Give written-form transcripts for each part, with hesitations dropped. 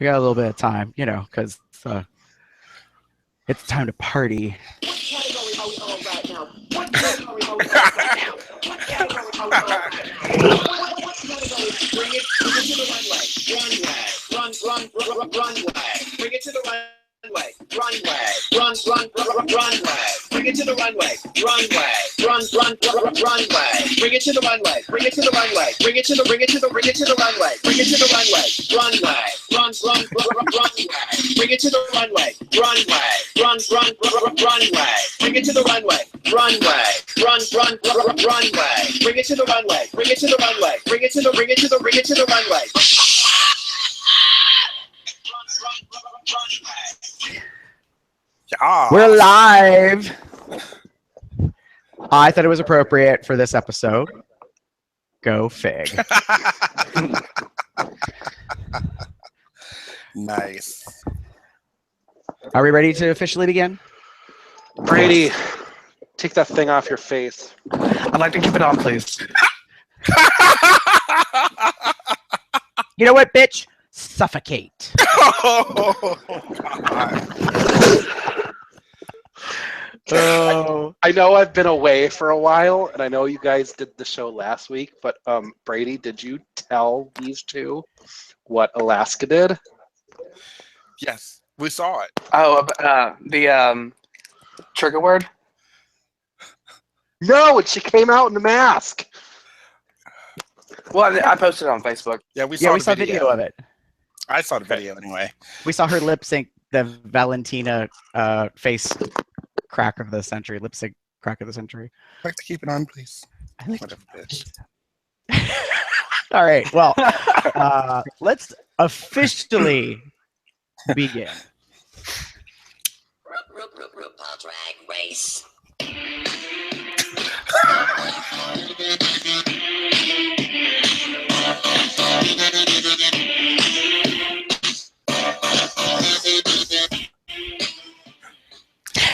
We got a little bit of time, you know, because it's time to party. What category are we on right now? What category are we on right now? What category are we on right now? What category? Bring it to the runway. Runway. Bring it to the runway. Runway. Runway. Bring it to the runway. Runway. Runway. Bring it to the runway. Bring it to the runway. Bring it to the runway. Bring it to the runway. Runway. Bring it to the runway. Bring it to the runway. Runway. Bring it to the runway. Runway. Bring it to the runway. Bring it to the runway. Bring it to the runway. We're live. I thought it was appropriate for this episode. Go fig. Nice. Are we ready to officially begin? Brady, take that thing off your face. I'd like to keep it on, please. You know what, bitch? Suffocate. Oh. I know I've been away for a while, and I know you guys did the show last week, but Brady, did you tell these two what Alaska did? Yes, we saw it. Oh, the trigger word? No, and she came out in the mask. Well, I posted it on Facebook. Yeah, we saw video of it. I saw the video anyway. We saw her lip sync the Valentina face crack of the century, lip sync crack of the century. I'd like to keep it on, please. I like Whatever, bitch. All right, well, let's officially begin. RuPaul Drag Race.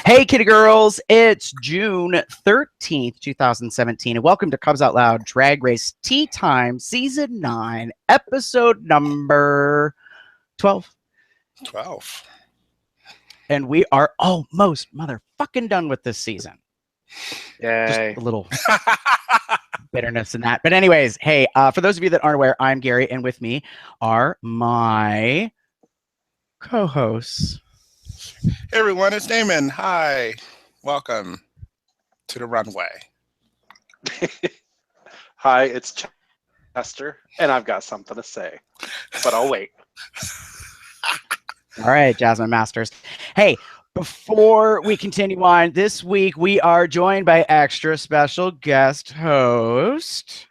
Hey, kitty girls, it's June 13th, 2017, and welcome to Cubs Out Loud Drag Race T-Time, Season 9, Episode number 12. 12. And we are almost motherfucking done with this season. Yay. Just a little bitterness in that. But anyways, hey, for those of you that aren't aware, I'm Gary, and with me are my co-hosts. Hey everyone, it's Damon. Hi. Welcome to the runway. Hi, it's Chester, and I've got something to say, but I'll wait. All right, Jasmine Masters. Hey, before we continue on, this week we are joined by extra special guest host.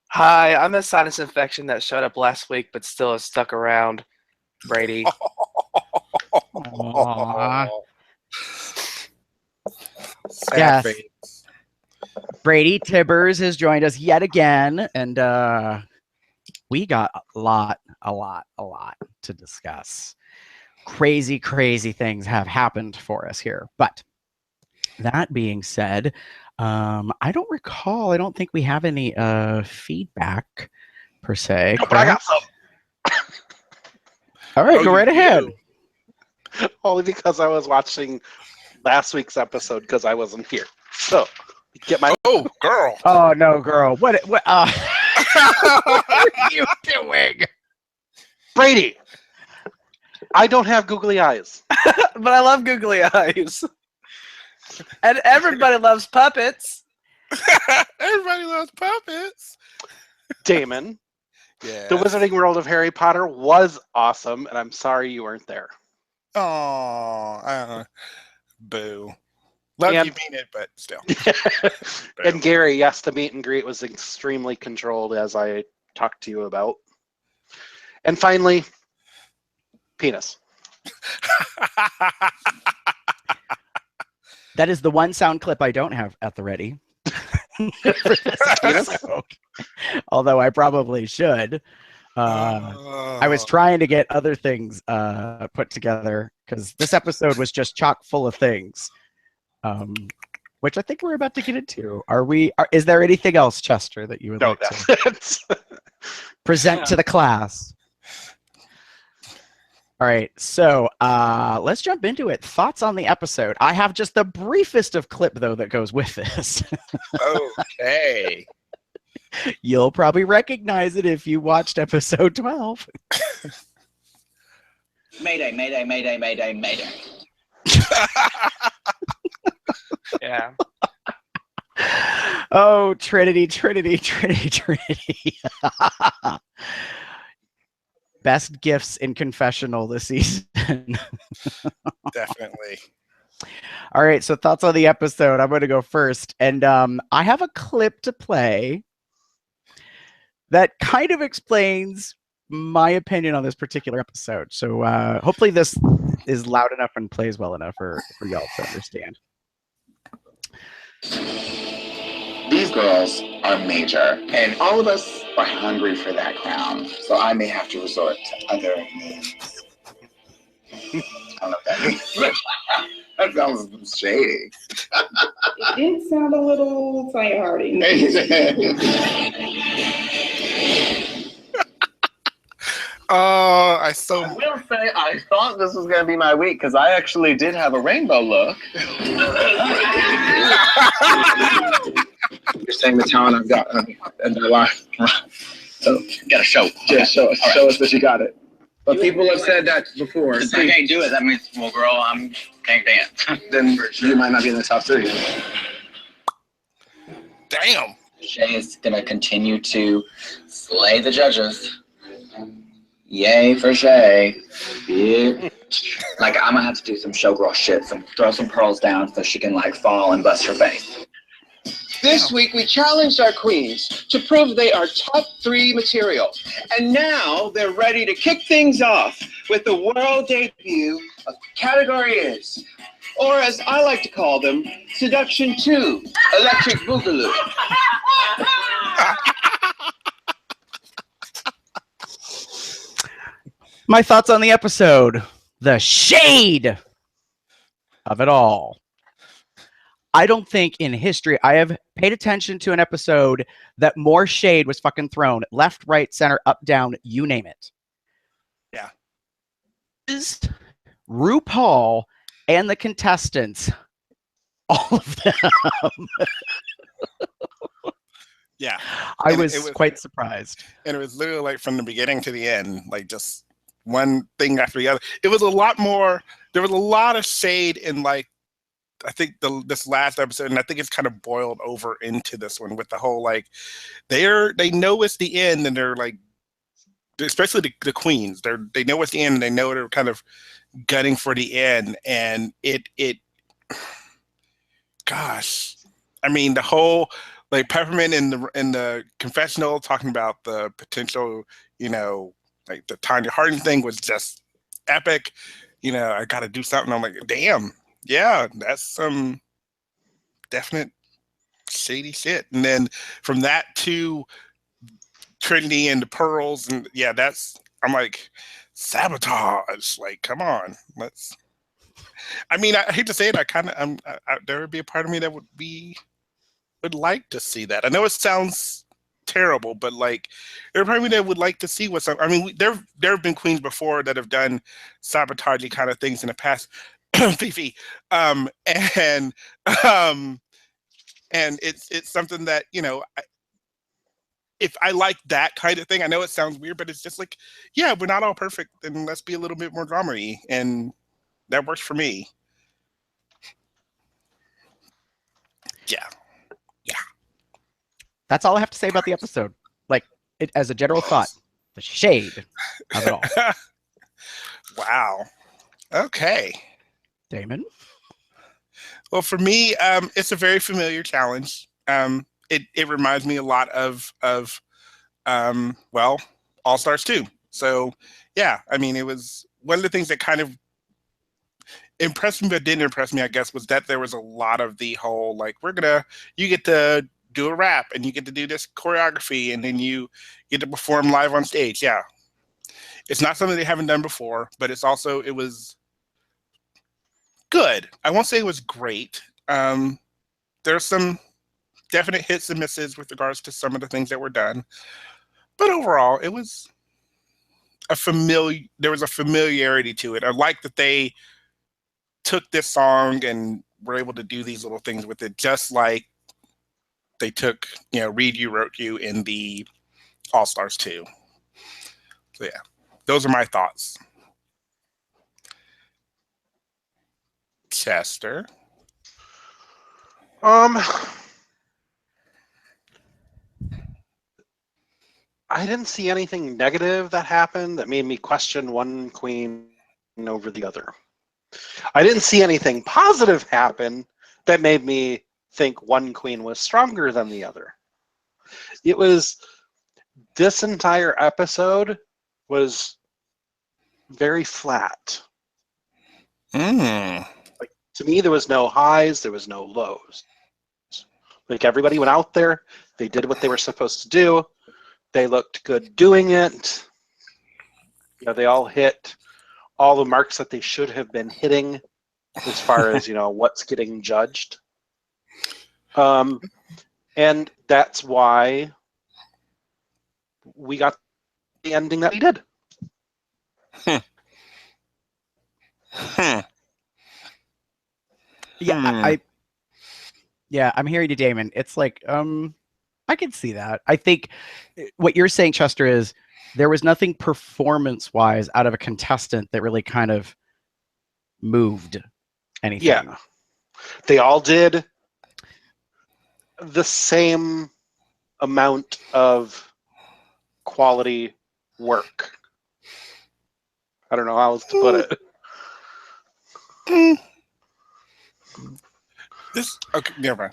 Hi, I'm a sinus infection that showed up last week, but still is stuck around. Brady. Aww. Sad Yes. face. Brady Tibbers has joined us yet again, and we got a lot to discuss. Crazy things have happened for us here. But that being said, I don't think we have any feedback per se. No, but I got some. All right, Oh, go you right ahead. do. Only because I was watching last week's episode because I wasn't here. So, get my... Oh, girl. Oh no, girl! What what are you doing? Brady, I don't have googly eyes. But I love googly eyes. And everybody loves puppets. Everybody loves puppets. Damon, Yeah. the Wizarding World of Harry Potter was awesome, and I'm sorry you weren't there. Oh, boo. Love And- you mean it, but still. And Gary, yes, the meet and greet was extremely controlled, as I talked to you about. And finally, penis. That is the one sound clip I don't have at the ready. For this episode. Although I probably should. I was trying to get other things put together because this episode was just chock full of things, which I think we're about to get into. Is there anything else, Chester, that you would No, like to that's present to the class? All right, so let's jump into it. Thoughts on the episode? I have just the briefest of clip though that goes with this. Okay. You'll probably recognize it if you watched episode 12. Mayday, mayday, mayday, mayday, mayday. Yeah. Oh, Trinity, Trinity, Trinity, Trinity. Best gifts in confessional this season. Definitely. All right, so thoughts on the episode. I'm going to go first. And I have a clip to play that kind of explains my opinion on this particular episode. So hopefully this is loud enough and plays well enough for y'all to understand. These girls are major, and all of us are hungry for that crown, so I may have to resort to other means. I don't know what that means. That sounds shady. It did sound a little tiny-hearted. Oh, I will say I thought this was going to be my week because I actually did have a rainbow look. You're saying the talent I've got in my life. So, you got to show. Yeah, show us. Show us that you got it. But people have said that before. If I can't do it, that means, well, girl, I can't dance. Then you might not be in the top 3. damn. Shay is going to continue to slay the judges. Yay for Shay. Yeah. Like, I'm going to have to do some showgirl shit, throw some pearls down so she can, like, fall and bust her face. This week, we challenged our queens to prove they are top 3 material. And now they're ready to kick things off with the world debut of Category Is, or as I like to call them, Seduction 2, Electric Boogaloo. My thoughts on the episode. The shade of it all. I don't think in history I have paid attention to an episode that more shade was fucking thrown left, right, center, up, down, you name it. Yeah. Is RuPaul and the contestants, all of them. Yeah. I And was, it was quite surprised. And it was literally like from the beginning to the end, like just one thing after the other. It was a lot more. There was a lot of shade in like, I think this last episode, and I think it's kind of boiled over into this one with the whole like they know it's the end, and they're like, especially the queens, they know it's the end, and they know they're kind of gunning for the end, and it gosh, I mean the whole like Peppermint in the confessional talking about the potential, like the Tanya Harding thing was just epic. I got to do something. I'm like, damn. Yeah, that's some definite shady shit. And then from that to Trinity and the pearls, and yeah, I'm like, sabotage. Like, come on, let's. I mean, I hate to say it. There would be a part of me that would like to see that. I know it sounds terrible, but like, there are part of me that would like to see what's up. I mean, there have been queens before that have done sabotagey kind of things in the past. Fifi, and it's something that if I like that kind of thing, I know it sounds weird, but it's just like, yeah, we're not all perfect, and let's be a little bit more drama-y, and that works for me. Yeah. That's all I have to say about the episode. Like, it as a general thought, the shade of it all. Wow. Okay. Damon? Well, for me, it's a very familiar challenge. It reminds me a lot of All Stars 2. So, yeah, I mean, it was one of the things that kind of impressed me but didn't impress me, I guess, was that there was a lot of the whole, like, you get to do a rap, and you get to do this choreography, and then you get to perform live on stage. Yeah. It's not something they haven't done before, but it was good. I won't say it was great. There's some definite hits and misses with regards to some of the things that were done. But overall, it was there was a familiarity to it. I like that they took this song and were able to do these little things with it, just like they took, Read You, Wrote You in the All Stars 2. So yeah, those are my thoughts. Chester. I didn't see anything negative that happened that made me question one queen over the other. I didn't see anything positive happen that made me think one queen was stronger than the other. This entire episode was very flat. Like, to me, there was no highs, there was no lows. Like, everybody went out there, they did what they were supposed to do, they looked good doing it. They all hit all the marks that they should have been hitting as far as, what's getting judged. And that's why we got the ending that we did. Yeah, I'm hearing you, Damon. It's like, I can see that. I think what you're saying, Chester, is there was nothing performance-wise out of a contestant that really kind of moved anything. Yeah. They all did the same amount of quality work. I don't know how else to put it. Okay, never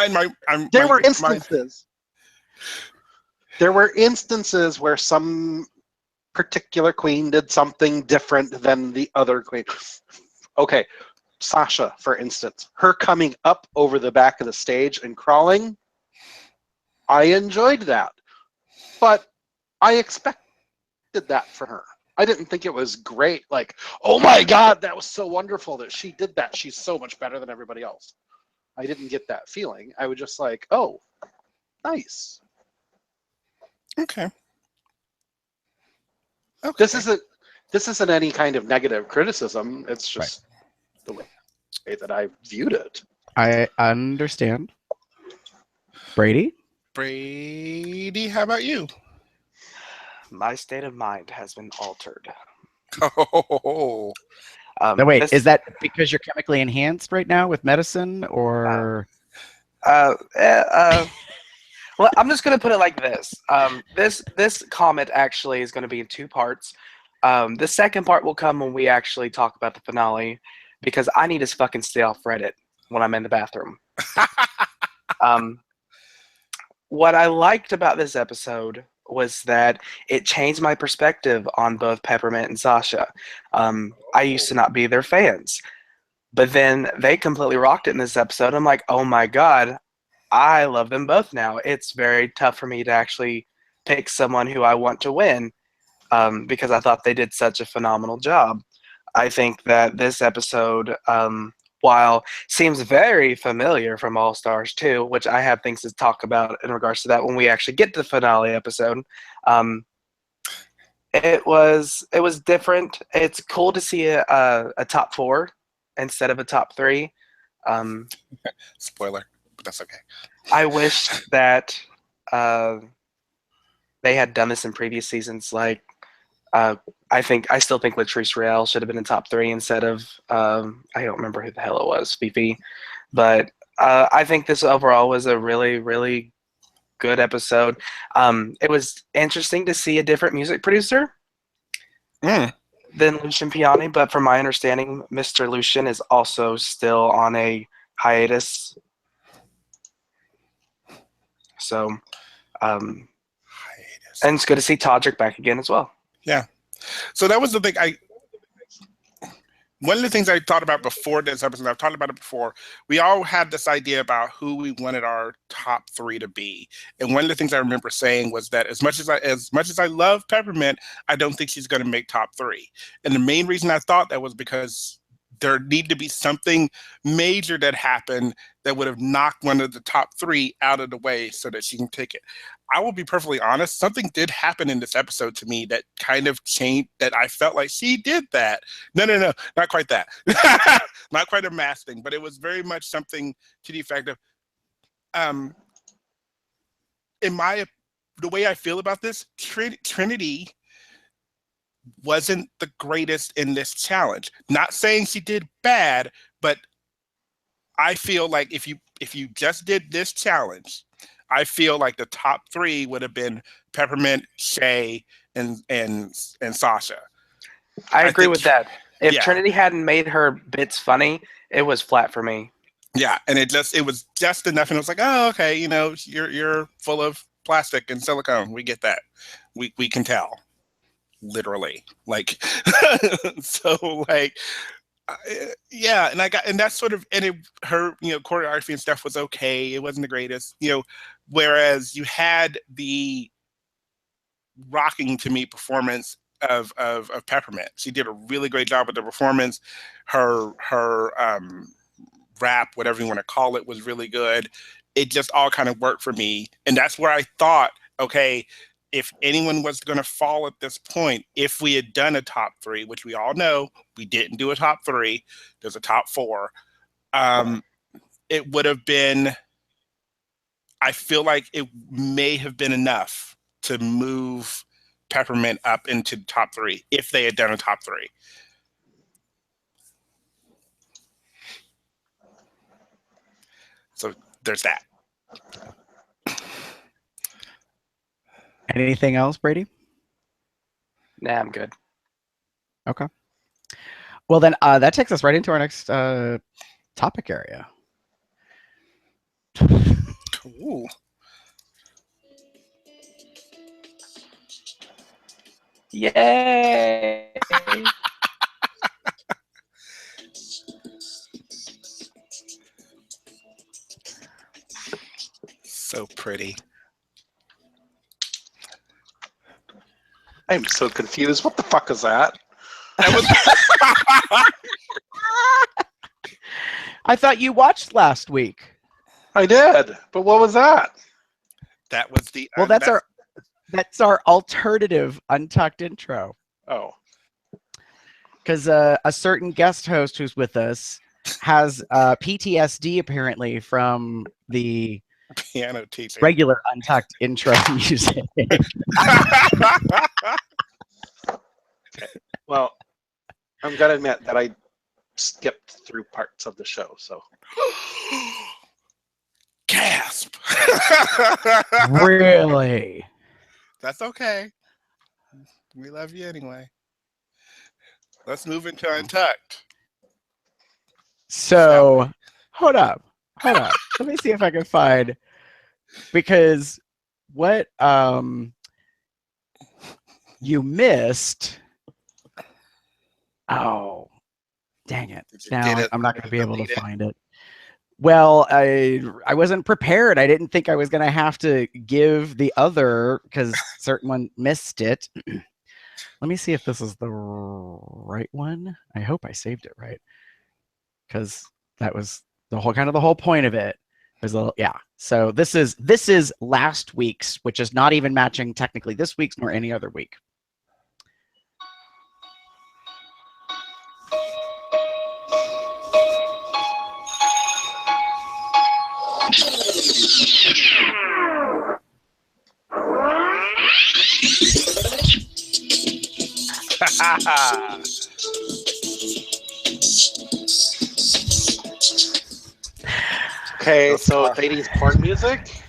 mind. There were instances. There were instances where some particular queen did something different than the other queen. Okay, Sasha, for instance, her coming up over the back of the stage and crawling, I enjoyed that. But I expected that for her. I didn't think it was great. Like, oh my God, that was so wonderful that she did that. She's so much better than everybody else. I didn't get that feeling. I was just like, oh, nice. Okay. This isn't any kind of negative criticism. It's just the way that I viewed it. I understand. Brady, how about you? My state of mind has been altered. Oh. No, wait, is that because you're chemically enhanced right now with medicine, or? Well, I'm just going to put it like this. This comment actually is going to be in two parts. The second part will come when we actually talk about the finale, because I need to fucking stay off Reddit when I'm in the bathroom. What I liked about this episode was that it changed my perspective on both Peppermint and Sasha. I used to not be their fans, but then they completely rocked it in this episode. I'm like, oh my God, I love them both now. It's very tough for me to actually pick someone who I want to win, because I thought they did such a phenomenal job. I think that this episode, while seems very familiar from All Stars 2, which I have things to talk about in regards to that when we actually get to the finale episode, it was different. It's cool to see a top 4 instead of a top 3. Spoiler, but that's okay. I wish that they had done this in previous seasons. Like, I still think Latrice Real should have been in top 3 instead of I don't remember who the hell it was, Fifi. But I think this overall was a really, really good episode. It was interesting to see a different music producer than Lucian Piani, but from my understanding, Mr. Lucian is also still on a hiatus. So, and it's good to see Todrick back again as well. Yeah. So that was the thing. One of the things I thought about before this episode, I've talked about it before, we all had this idea about who we wanted our top 3 to be. And one of the things I remember saying was that as much as I love Peppermint, I don't think she's going to make top 3. And the main reason I thought that was because there needed to be something major that happened that would have knocked one of the top 3 out of the way so that she can take it. I will be perfectly honest, something did happen in this episode to me that kind of changed, that I felt like she did that. No, not quite that. Not quite a mass thing, but it was very much something to the effect of, the way I feel about this, Trinity wasn't the greatest in this challenge. Not saying she did bad, but I feel like if you just did this challenge, I feel like the top 3 would have been Peppermint, Shay, and Sasha. I agree with that. If yeah. Trinity hadn't made her bits funny, it was flat for me. Yeah, and it was just enough, and it was like, oh, okay, you're full of plastic and silicone. We get that. We can tell, literally. Like, so like, yeah, and that's sort of, and her choreography and stuff was okay. It wasn't the greatest, whereas you had the rocking to me performance of Peppermint. She did a really great job with the performance. Her rap, whatever you want to call it, was really good. It just all kind of worked for me. And that's where I thought, okay, if anyone was going to fall at this point, if we had done a top 3, which we all know we didn't do a top 3, there's a top 4, it would have been, I feel like it may have been enough to move Peppermint up into top 3 if they had done a top 3. So there's that. Anything else, Brady? Nah, I'm good. Okay. Well, then that takes us right into our next topic area. Cool. Yay! So pretty. I'm so confused. What the fuck is that? I thought you watched last week. I did, but what was that? That was the well. That's our alternative Untucked intro. Oh, because a certain guest host who's with us has PTSD apparently from the piano teacher regular Untucked intro music. Well, I'm gonna admit that I skipped through parts of the show, so. Gasp! Really? That's okay. We love you anyway. Let's move into Untucked. So, hold up. Let me see if I can find, because what you missed. Oh, dang it! Now I'm not going to be able to find it. Well, I wasn't prepared. I didn't think I was going to have to give the other because certain one missed it. Let me see if this is the right one. I hope I saved it right, because that was the whole point of it. There's a little, yeah. So this is last week's, which is not even matching technically this week's nor any other week. Okay, so they need porn music?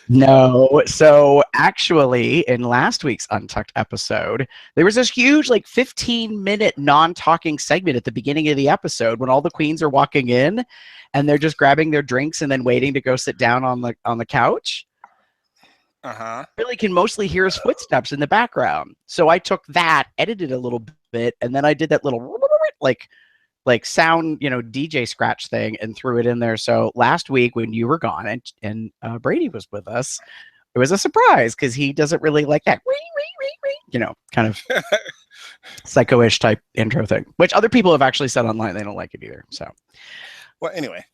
No. So actually, in last week's Untucked episode, there was this huge, like 15-minute non-talking segment at the beginning of the episode when all the queens are walking in and they're just grabbing their drinks and then waiting to go sit down on the couch. Really can mostly hear his footsteps in the background. So I took that, edited a little bit, and then I did that little like sound, DJ scratch thing and threw it in there. So last week when you were gone and Brady was with us, it was a surprise because he doesn't really like that, kind of psycho-ish type intro thing, which other people have actually said online they don't like it either. So, well, anyway.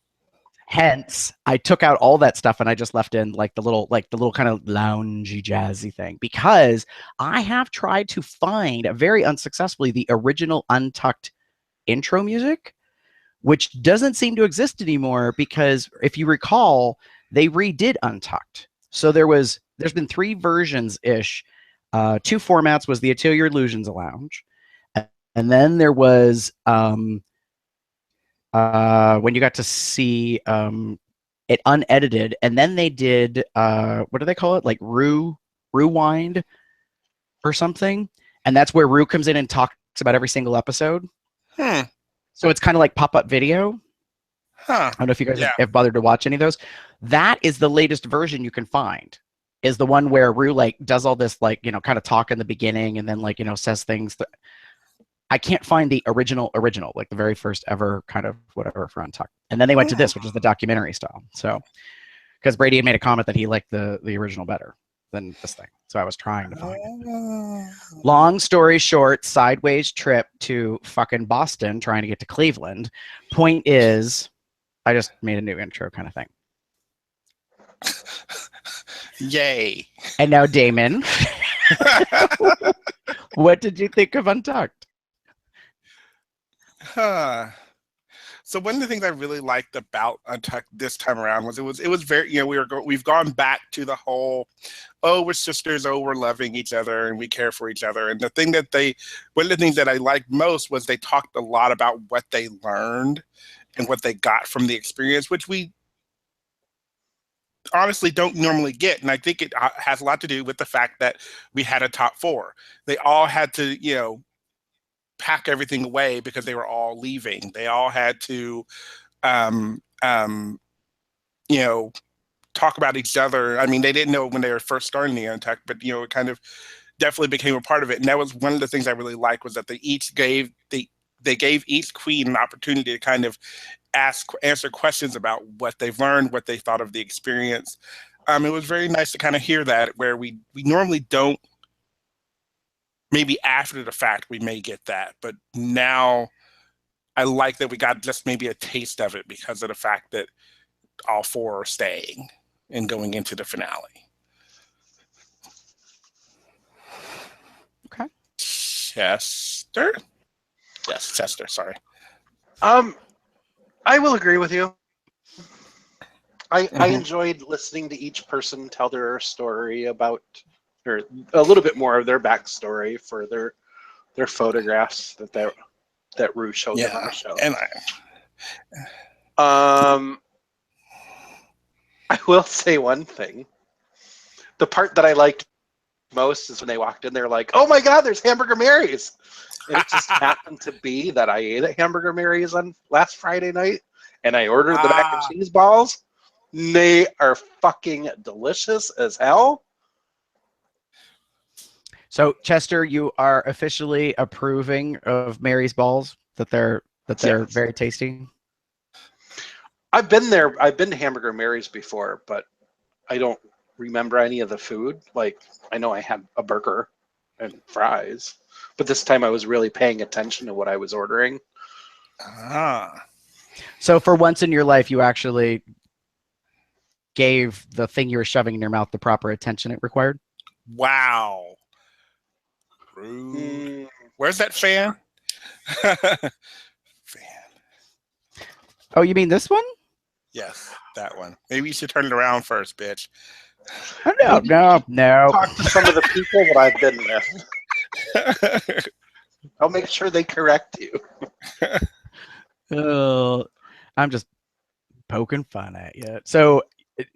Hence, I took out all that stuff and I just left in like the little kind of loungy jazzy thing, because I have tried to find very unsuccessfully the original Untucked intro music, which doesn't seem to exist anymore, because if you recall, they redid Untucked. So there's been 3 versions ish. 2 formats was the Atelier Illusions Lounge, and then there was when you got to see it unedited, and then they did what do they call it, like Rewind or something, and that's where Rue comes in and talks about every single episode. So it's kind of like pop-up video. I don't know if you guys have bothered to watch any of those. That is the latest version you can find, is the one where Rue like does all this like, you know, kind of talk in the beginning and then like, you know, says things that I can't find the original, like the very first ever kind of whatever for Untucked. And then they went to this, which is the documentary style. So, because Brady had made a comment that he liked the original better than this thing. So I was trying to find it. Long story short, sideways trip to fucking Boston, trying to get to Cleveland. Point is, I just made a new intro kind of thing. Yay. And now Damon, what did you think of Untucked? So one of the things I really liked about Untucked this time around was it was very, you know, we've gone back to the whole, oh, we're sisters, oh, we're loving each other and we care for each other. And the thing that one of the things that I liked most was they talked a lot about what they learned and what they got from the experience, which we honestly don't normally get. And I think it has a lot to do with the fact that we had a top 4. They all had to, you know, pack everything away because they were all leaving. They all had to, you know, talk about each other. I mean, they didn't know when they were first starting the Untucked, but, you know, it kind of definitely became a part of it. And that was one of the things I really liked, was that they gave each queen an opportunity to kind of answer questions about what they've learned, what they thought of the experience. It was very nice to kind of hear that, where we normally don't. Maybe after the fact we may get that, but now I like that we got just maybe a taste of it because of the fact that all 4 are staying and going into the finale. Okay. Chester? Yes, Chester, sorry. I will agree with you. I enjoyed listening to each person tell their story about, or a little bit more of their backstory for their photographs that Rue showed them on the show. And I will say one thing. The part that I liked most is when they walked in, they're like, "Oh my God, there's Hamburger Mary's!" And it just happened to be that I ate at Hamburger Mary's on last Friday night, and I ordered the mac and cheese balls. They are fucking delicious as hell. So Chester, you are officially approving of Mary's balls, that they're very tasty. I've been there. I've been to Hamburger Mary's before, but I don't remember any of the food. Like, I know I had a burger and fries, but this time I was really paying attention to what I was ordering. So for once in your life, you actually gave the thing you were shoving in your mouth the proper attention it required? Wow. Rude. Where's that fan? Fan. Oh, you mean this one? Yes, that one. Maybe you should turn it around first, bitch. Oh, no. Talk to some of the people that I've been with. I'll make sure they correct you. I'm just poking fun at you. So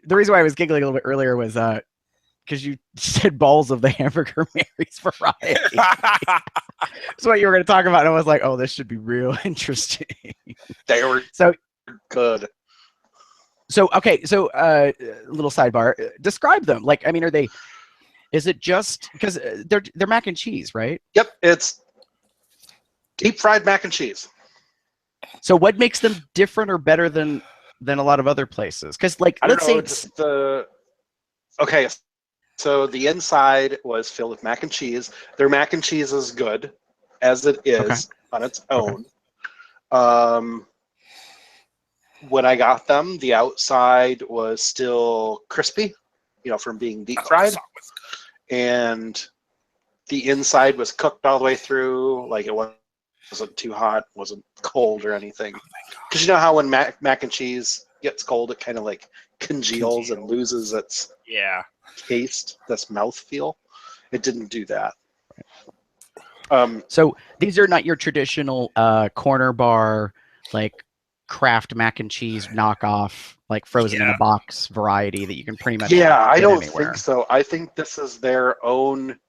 the reason why I was giggling a little bit earlier was because you said balls of the Hamburger Mary's variety. That's what you were going to talk about. And I was like, oh, this should be real interesting. They were so good. So, okay. So little sidebar, describe them. Like, I mean, is it just because they're mac and cheese, right? Yep. It's deep fried mac and cheese. So what makes them different or better than a lot of other places? Because, like, let's say it's okay. So the inside was filled with mac and cheese. Their mac and cheese is good as it is on its own. when I got them, the outside was still crispy, you know, from being deep fried, and the inside was cooked all the way through. Like it wasn't too hot, wasn't cold or anything. Because you know how when mac and cheese gets cold, it kind of like congeals and loses its taste, this mouthfeel. It didn't do that. So these are not your traditional corner bar, like Kraft mac and cheese knockoff, like frozen in a box variety that you can pretty much I don't anywhere. think so. I think this is their own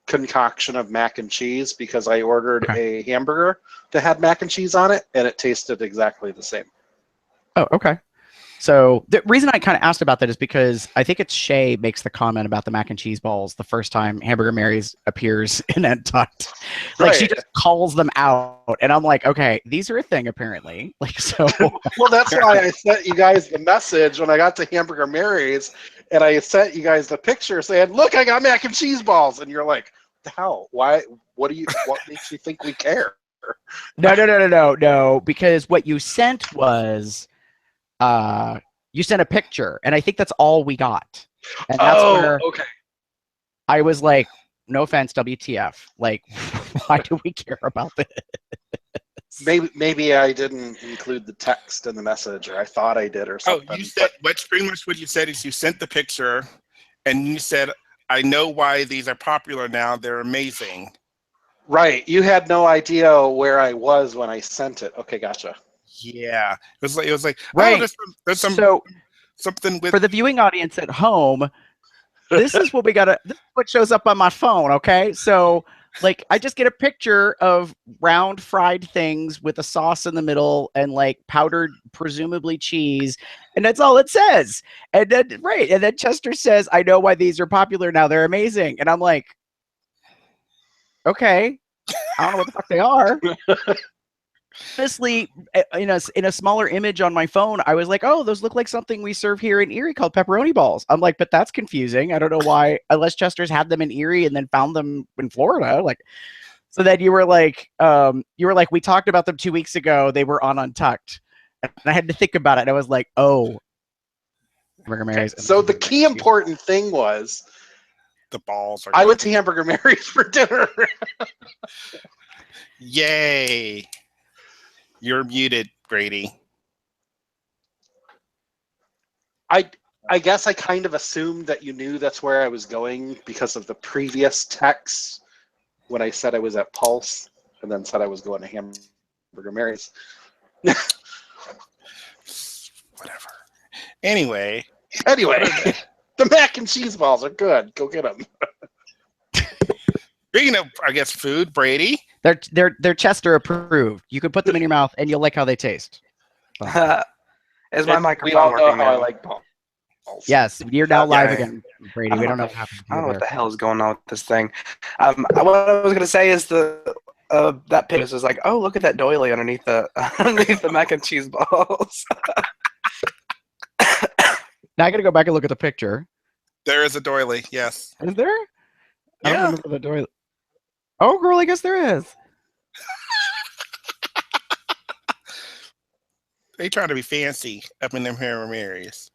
concoction of mac and cheese, because I ordered a hamburger that had mac and cheese on it, and it tasted exactly the same. Oh, okay. So the reason I kind of asked about that is because I think it's Shay makes the comment about the mac and cheese balls the first time Hamburger Mary's appears in Untucked. Like she just calls them out, and I'm like, okay, these are a thing apparently. Like so. Well, that's why I sent you guys the message when I got to Hamburger Mary's, and I sent you guys the picture saying, "Look, I got mac and cheese balls," and you're like, "How? Why? What makes you think we care?" No, because what you sent was. You sent a picture, and I think that's all we got. And that's where I was like, no offense, WTF. Like, why do we care about this? Maybe I didn't include the text in the message, or I thought I did, or something. Oh, you said, what's pretty much what you said is you sent the picture, and you said, I know why these are popular now. They're amazing. Right. You had no idea where I was when I sent it. Okay, gotcha. Yeah, it was like right. Oh, there's something with for the viewing audience at home. This is what we gotta. This is what shows up on my phone. Okay, so like I just get a picture of round fried things with a sauce in the middle and like powdered, presumably cheese, and that's all it says. And then and then Chester says, "I know why these are popular now. They're amazing." And I'm like, okay, I don't know what the fuck they are. Honestly, in a smaller image on my phone, I was like, oh, those look like something we serve here in Erie called pepperoni balls. I'm like, but that's confusing. I don't know why, unless Chester's had them in Erie and then found them in Florida. Like, so then you were like, we talked about them 2 weeks ago. They were on Untucked. And I had to think about it. And I was like, oh. Hamburger Mary's. So the key important thing was the balls. I went to Hamburger Mary's for dinner. Yay. You're muted, Grady. I guess I kind of assumed that you knew that's where I was going because of the previous text when I said I was at Pulse and then said I was going to Hamburger Mary's. Whatever. Anyway, the mac and cheese balls are good. Go get them. Speaking of, I guess, food, Brady. They're Chester approved. You can put them in your mouth and you'll like how they taste. Is my microphone working now? I like balls. Yes, you're now live again, Brady. We don't know what happened. I don't know what the hell is going on with this thing. What I was going to say is that picture is like, oh, look at that doily underneath the mac and cheese balls. Now I got to go back and look at the picture. There is a doily, yes. Is there? I Yeah. don't remember the doily. Oh, girl, I guess there is. They trying to be fancy up in them Hamburger Mary's.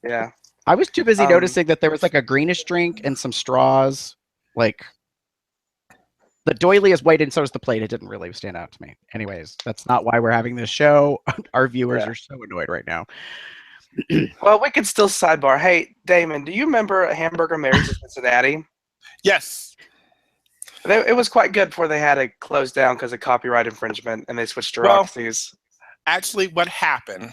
Yeah. I was too busy noticing that there was like a greenish drink and some straws. Like the doily is white and so is the plate. It didn't really stand out to me. Anyways, that's not why we're having this show. Our viewers are so annoyed right now. Well, we could still sidebar. Hey, Damon, do you remember Hamburger Mary's in Cincinnati? Yes. It was quite good before they had to close down because of copyright infringement, and they switched to Roxy's. Actually, what happened,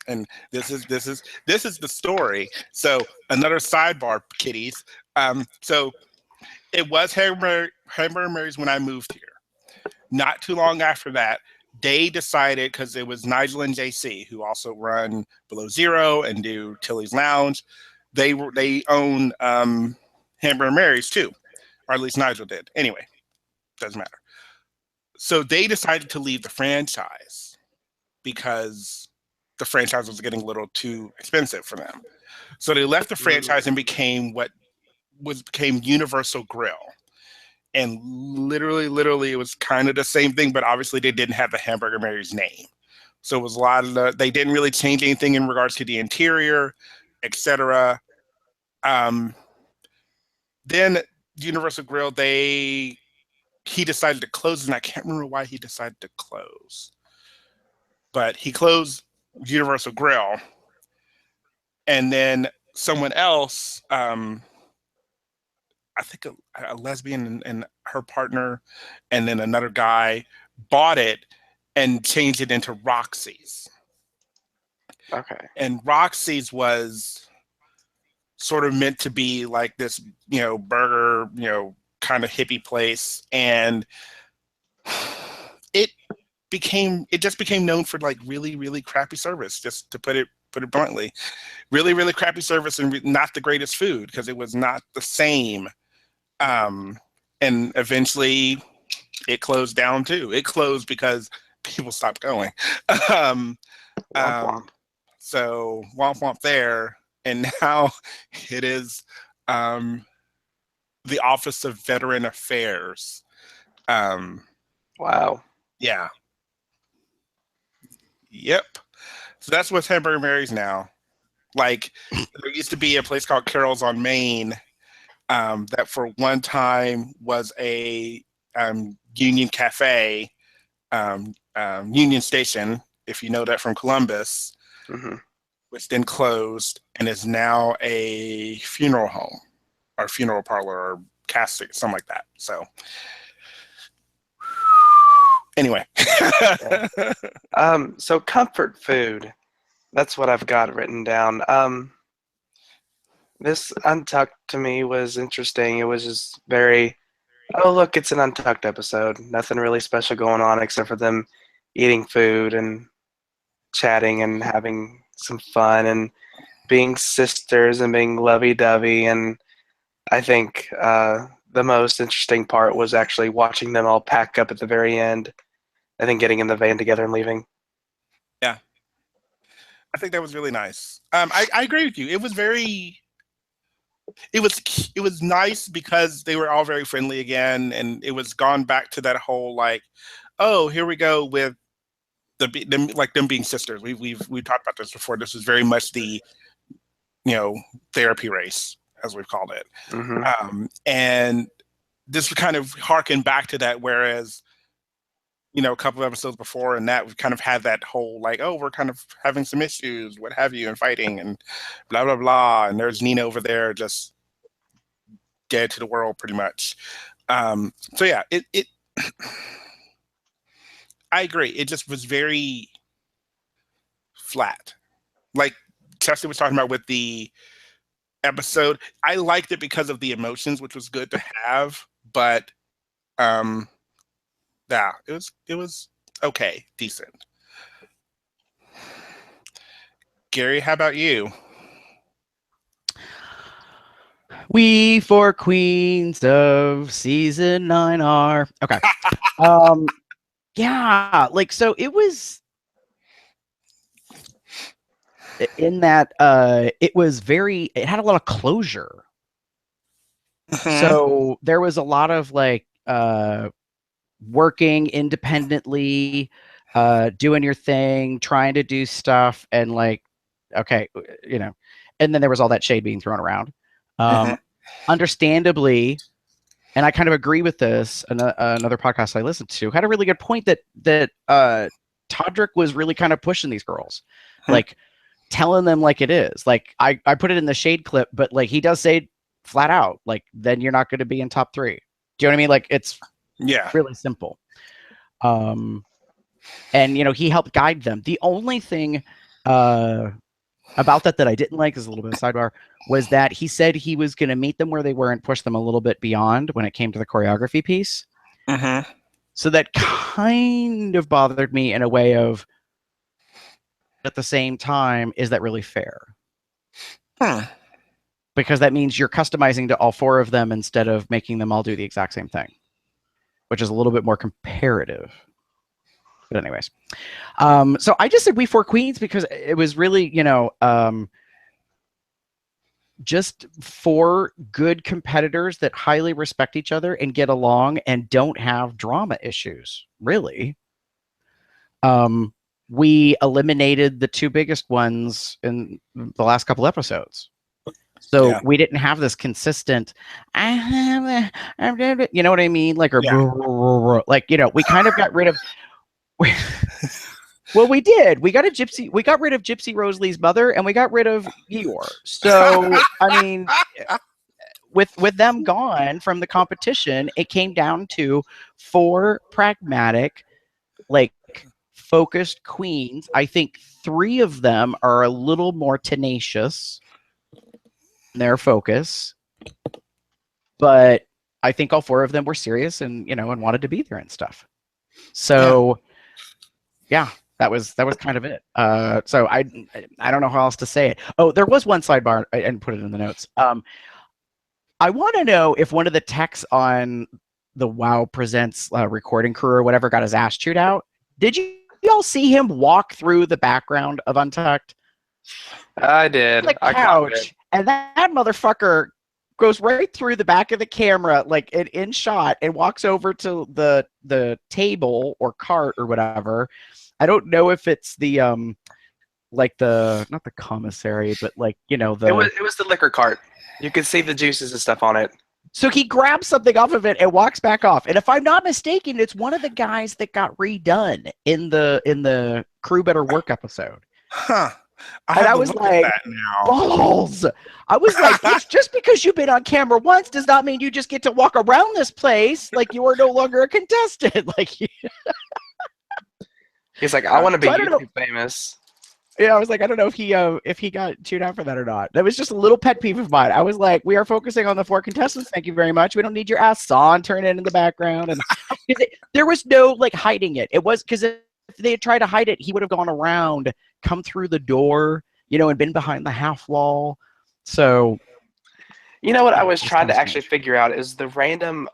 and this is the story. So another sidebar, kiddies. So it was Hamburger Mary's when I moved here. Not too long after that, they decided, because it was Nigel and JC who also run Below Zero and do Tilly's Lounge. They own Hamburger Mary's too, or at least Nigel did. Anyway, doesn't matter. So they decided to leave the franchise because the franchise was getting a little too expensive for them. So they left the franchise and became became Universal Grill. And literally, it was kind of the same thing, but obviously they didn't have the Hamburger Mary's name. So it was a lot of they didn't really change anything in regards to the interior, etc. Then Universal Grill, he decided to close, and I can't remember why he decided to close. But he closed Universal Grill, and then someone else, I think a lesbian and her partner, and then another guy bought it and changed it into Roxy's. Okay. And Roxy's was sort of meant to be like this, burger, kind of hippie place, and it just became known for like really, really crappy service, just to put it bluntly. Really, really crappy service, and not the greatest food, because it was not the same. And eventually it closed down too. It closed because people stopped going. Womp womp. So womp womp there. And now it is the Office of Veteran Affairs. Wow. Yeah. Yep. So that's what Hamburger Mary's now. Like, there used to be a place called Carol's on Main, that for one time was a Union Cafe, Union Station, if you know that from Columbus, which then closed and is now a funeral home or funeral parlor or casket, something like that. So anyway. So comfort food, that's what I've got written down. This Untucked to me was interesting. It was just very, oh look, it's an Untucked episode. Nothing really special going on except for them eating food and chatting and having some fun and being sisters and being lovey-dovey. And I think the most interesting part was actually watching them all pack up at the very end and then getting in the van together and leaving. Yeah. I think that was really nice. I agree with you. It was it was nice because they were all very friendly again, and it was gone back to that whole like, oh, here we go with them being sisters. We've talked about this before. This was very much the therapy race, as we've called it. And this would kind of harken back to that, whereas a couple of episodes before and that, we've kind of had that whole like, oh, we're kind of having some issues, what have you, and fighting and blah blah blah, and there's Nina over there just dead to the world pretty much. So yeah, it I agree. It just was very flat. Like Chelsea was talking about with the episode, I liked it because of the emotions, which was good to have, but yeah, it was okay, decent. Gary, how about you? We four queens of season 9 are okay. Yeah, like, so it was in that it had a lot of closure. So there was a lot of like working independently, doing your thing, trying to do stuff, and like, okay, and then there was all that shade being thrown around. Understandably, and I kind of agree with this. Another podcast I listened to had a really good point that Todrick was really kind of pushing these girls, like telling them like it is. Like I put it in the shade clip, but like he does say flat out, like, then you're not going to be in top 3. Do you know what I mean? Like, it's really simple. And he helped guide them. The only thing about that I didn't like, is a little bit of sidebar, was that he said he was going to meet them where they were and push them a little bit beyond when it came to the choreography piece. So that kind of bothered me in a way of, at the same time, is that really fair? Because that means you're customizing to all 4 of them instead of making them all do the exact same thing, which is a little bit more comparative. But anyways, so I just said we 4 queens because it was really, just 4 good competitors that highly respect each other and get along and don't have drama issues, really. we eliminated the two biggest ones in the last couple episodes. So Yeah. we didn't have this consistent, you know what I mean? Like, or like, you know, we kind of got rid of. Well, we did. We got rid of Gypsy Rosely's mother, and we got rid of Eeyore. So, I mean, with them gone from the competition, it came down to 4 pragmatic, like, focused queens. I think 3 of them are a little more tenacious in their focus, but I think all 4 of them were serious and, you know, and wanted to be there and stuff. So, yeah, that was kind of it. So I don't know how else to say it. Oh, there was one sidebar. I didn't put it in the notes. I want to know if one of the techs on the WoW Presents recording crew or whatever got his ass chewed out. Did you all see him walk through the background of Untucked? I did. The I caught it. couch, and that motherfucker goes right through the back of the camera, like in shot, and walks over to the table or cart or whatever. I don't know if it's the like the, not the commissary, but like, you know, the It was the liquor cart. You could see the juices and stuff on it. So he grabs something off of it and walks back off. And if I'm not mistaken, it's one of the guys that got redone in the Crew Better Work episode. Huh. I was like, balls. I was like, bitch, just because you've been on camera once does not mean you just get to walk around this place like you are no longer a contestant. Like, he's like, I want to be YouTube famous. Yeah, I was like, I don't know if he got chewed out for that or not. That was just a little pet peeve of mine. I was like, we are focusing on the 4 contestants. Thank you very much. We don't need your ass sawn turning in the background. And there was no like hiding it. It was because if they had tried to hide it, he would have gone around, come through the door, you know, and been behind the half wall. So, you know what I was trying to actually figure out is the random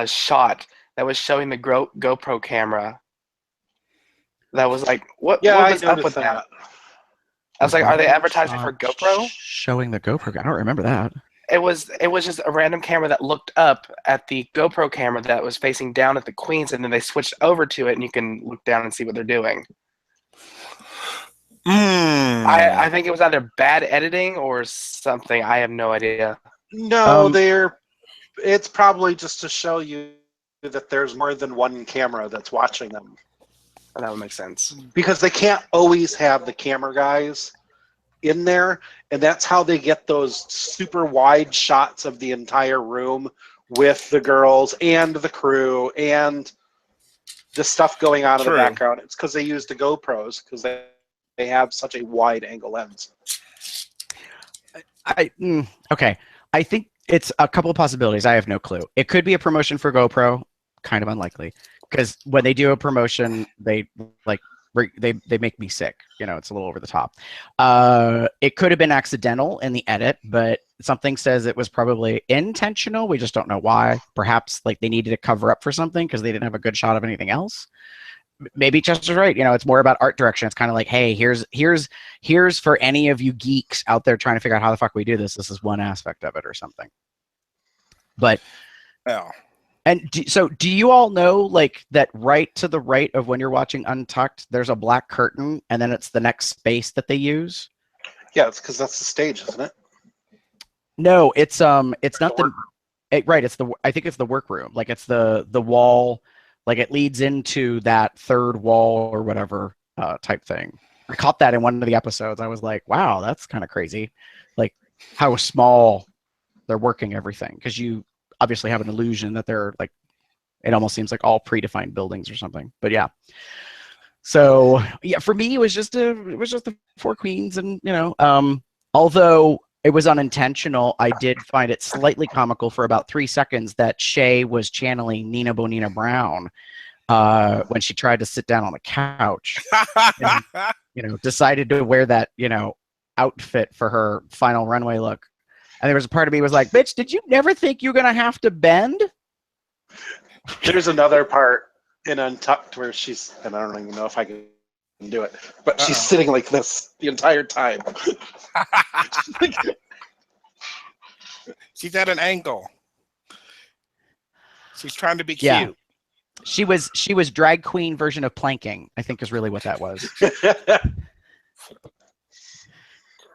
shot that was showing the GoPro camera. That was like, what was up with that? I was like, are they advertising for GoPro? Showing the GoPro. I don't remember that. It was just a random camera that looked up at the GoPro camera that was facing down at the queens, and then they switched over to it, and you can look down and see what they're doing. I think it was either bad editing or something. I have no idea. No, it's probably just to show you that there's more than one camera that's watching them. That would make sense. Because they can't always have the camera guys in there, and that's how they get those super wide shots of the entire room with the girls and the crew and the stuff going on in the background. It's because they use the GoPros because they have such a wide angle lens. Okay. I think it's a couple of possibilities. I have no clue. It could be a promotion for GoPro. Kind of unlikely. Because when they do a promotion, they make me sick. You know, it's a little over the top. It could have been accidental in the edit, but something says it was probably intentional. We just don't know why. Perhaps like they needed to cover up for something because they didn't have a good shot of anything else. Maybe Chester's right. You know, it's more about art direction. It's kind of like, hey, here's for any of you geeks out there trying to figure out how the fuck we do this. This is one aspect of it or something. But and do you all know like that right to the right of when you're watching Untucked, there's a black curtain and then it's the next space that they use? Yeah, it's because that's the stage, isn't it? No, it's not right. I think it's the workroom. Like it's the wall, like it leads into that third wall or whatever type thing. I caught that in one of the episodes. I was like, wow, that's kind of crazy. Like how small they're working everything because you obviously have an illusion that they're like, it almost seems like all predefined buildings or something. But yeah. So yeah, for me, it was just the 4 queens, and you know, although it was unintentional, I did find it slightly comical for about 3 seconds that Shay was channeling Nina Bonina Brown when she tried to sit down on the couch. And, you know, decided to wear that, you know, outfit for her final runway look. And there was a part of me was like, bitch, did you never think you're going to have to bend? There's another part in Untucked where she's, and I don't even know if I can do it, but she's sitting like this the entire time. She's at an angle. She's trying to be yeah. cute. She was drag queen version of planking, I think is really what that was.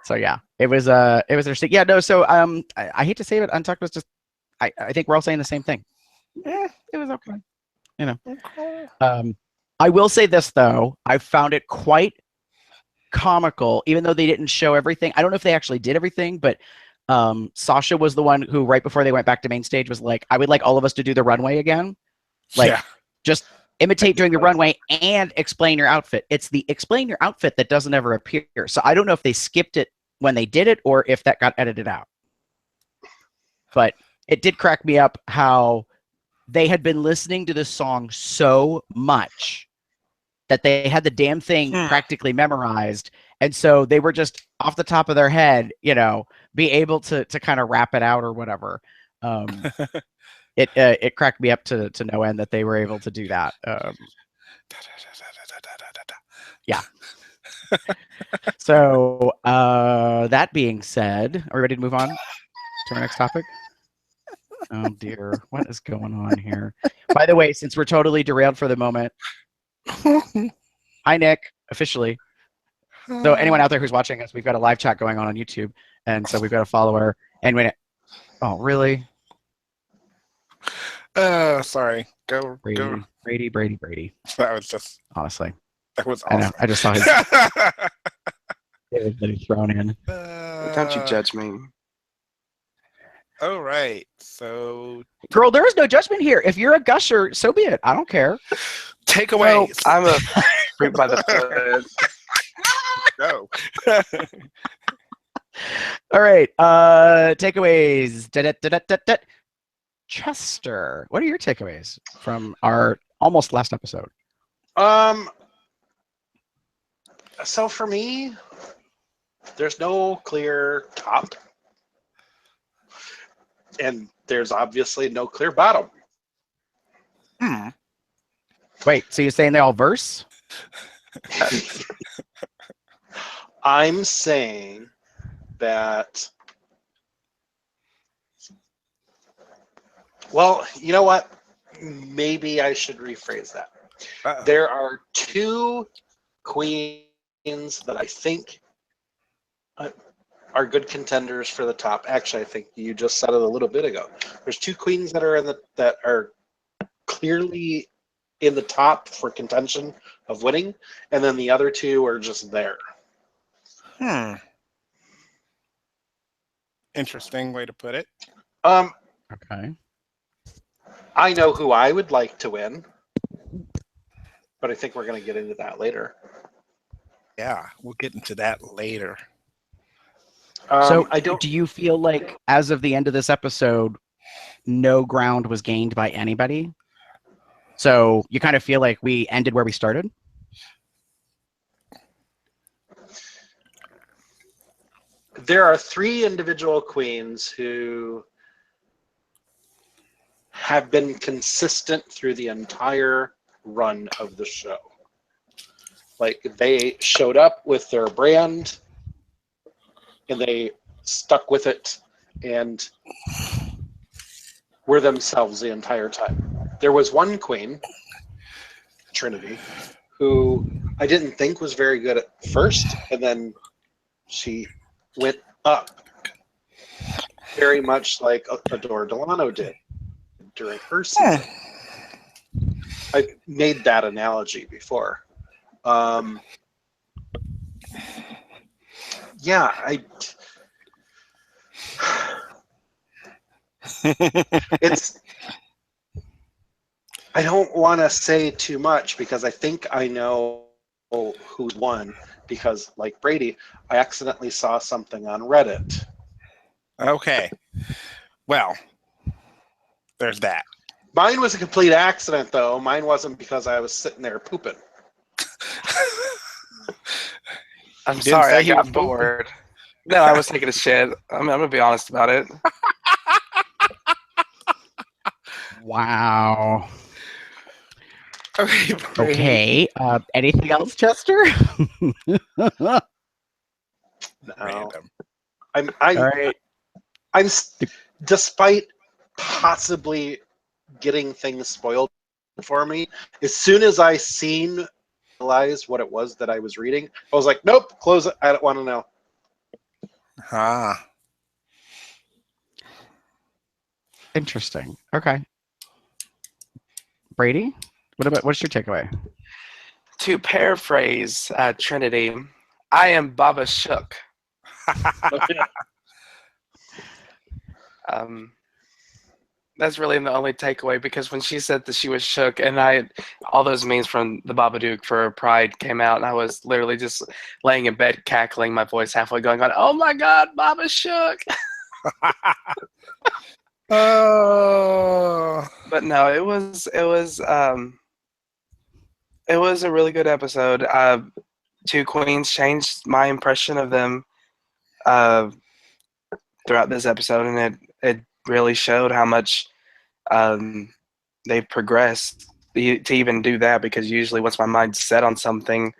So yeah, it was interesting. Yeah, no, so I hate to say it, Untucked was just I think we're all saying the same thing. Yeah, it was okay. You know. I will say this though, I found it quite comical, even though they didn't show everything. I don't know if they actually did everything, but Sasha was the one who, right before they went back to main stage, was like, I would like all of us to do the runway again. Like, Yeah. just imitate during the runway and explain your outfit. It's the explain your outfit that doesn't ever appear. So I don't know if they skipped it when they did it or if that got edited out. But it did crack me up how they had been listening to this song so much that they had the damn thing practically memorized. And so they were just off the top of their head, you know, be able to kind of rap it out or whatever. It cracked me up to no end that they were able to do that. Yeah. So that being said, are we ready to move on to our next topic? Oh dear, what is going on here? By the way, since we're totally derailed for the moment, hi Nick, officially. So anyone out there who's watching us, we've got a live chat going on YouTube, and so we've got a follower. And when oh really? Sorry. Go. Brady. That was just honestly. That was awesome. I know. I just saw his that he's thrown in. Don't you judge me. All right. So, girl, there is no judgment here. If you're a gusher, so be it. I don't care. Takeaways. So, I'm a fruit by the foot. Go. All right. Takeaways. Chester, what are your takeaways from our almost last episode? So for me, there's no clear top. And there's obviously no clear bottom. Wait, so you're saying they all verse? I'm saying that, well, you know what? Maybe I should rephrase that. There are two queens that I think are good contenders for the top. Actually, I think you just said it a little bit ago. There's two queens that are that are clearly in the top for contention of winning, and then the other two are just there. Interesting way to put it. Okay. I know who I would like to win, but I think we're going to get into that later. Yeah, we'll get into that later. So do you feel like as of the end of this episode, no ground was gained by anybody? So you kind of feel like we ended where we started? There are three individual queens who have been consistent through the entire run of the show. Like, they showed up with their brand and they stuck with it and were themselves the entire time. There was one queen, Trinity, who I didn't think was very good at first, and then she went up very much like Adore Delano did during her season. I've made that analogy before. Yeah, I don't want to say too much because I think I know who won, because like Brady, I accidentally saw something on Reddit. Okay. Well, there's that. Mine was a complete accident, though. Mine wasn't because I was sitting there pooping. I'm sorry, I got bored. No, I was taking a shit. I'm going to be honest about it. Wow. Okay. Okay. Anything else, Chester? No. Random. I'm All right. despite possibly getting things spoiled for me. As soon as I realized what it was that I was reading, I was like, nope, close it. I don't want to know. Ah. Interesting. Okay. Brady, what's your takeaway? To paraphrase Trinity, I am Baba Shook. That's really the only takeaway, because when she said that she was shook, and all those memes from the Babadook for Pride came out, and I was literally just laying in bed cackling, my voice halfway going on, oh my God, Baba Shook. Oh. But no, it was a really good episode. Two Queens changed my impression of them throughout this episode, and it really showed how much they've progressed to even do that, because usually once my mind's set on something,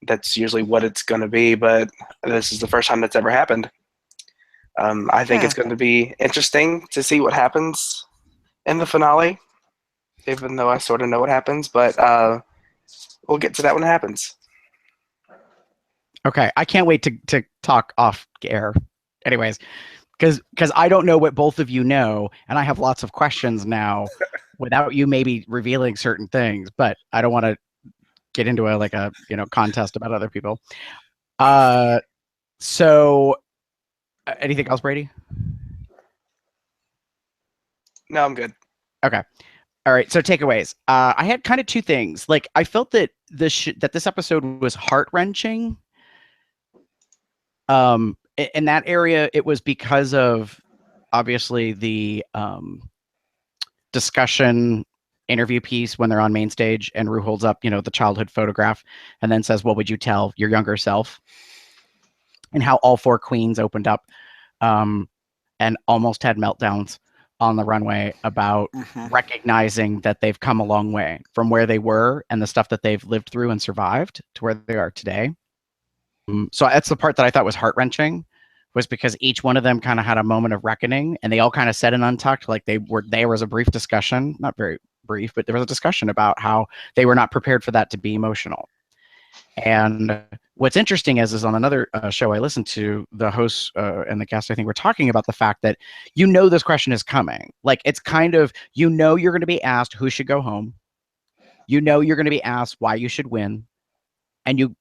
that's usually what it's going to be, but this is the first time that's ever happened. I think it's going to be interesting to see what happens in the finale, even though I sort of know what happens, but we'll get to that when it happens. Okay, I can't wait to talk off air. Anyways, because I don't know what both of you know, and I have lots of questions now without you maybe revealing certain things, but I don't want to get into a contest about other people. So anything else, Brady? No, I'm good. Okay. All right. So takeaways. I had kind of two things. Like, I felt that this episode was heart-wrenching. In that area, it was because of obviously the discussion interview piece when they're on main stage, and Rue holds up, the childhood photograph and then says, what would you tell your younger self? And how all four queens opened up and almost had meltdowns on the runway about recognizing that they've come a long way from where they were and the stuff that they've lived through and survived to where they are today. So that's the part that I thought was heart-wrenching, was because each one of them kind of had a moment of reckoning, and they all kind of said in Untucked, like there was a brief discussion, not very brief, but there was a discussion about how they were not prepared for that to be emotional. And what's interesting is on another show I listened to, the hosts and the cast, I think, were talking about the fact that this question is coming. Like, it's kind of, you're going to be asked who should go home. You're going to be asked why you should win. And you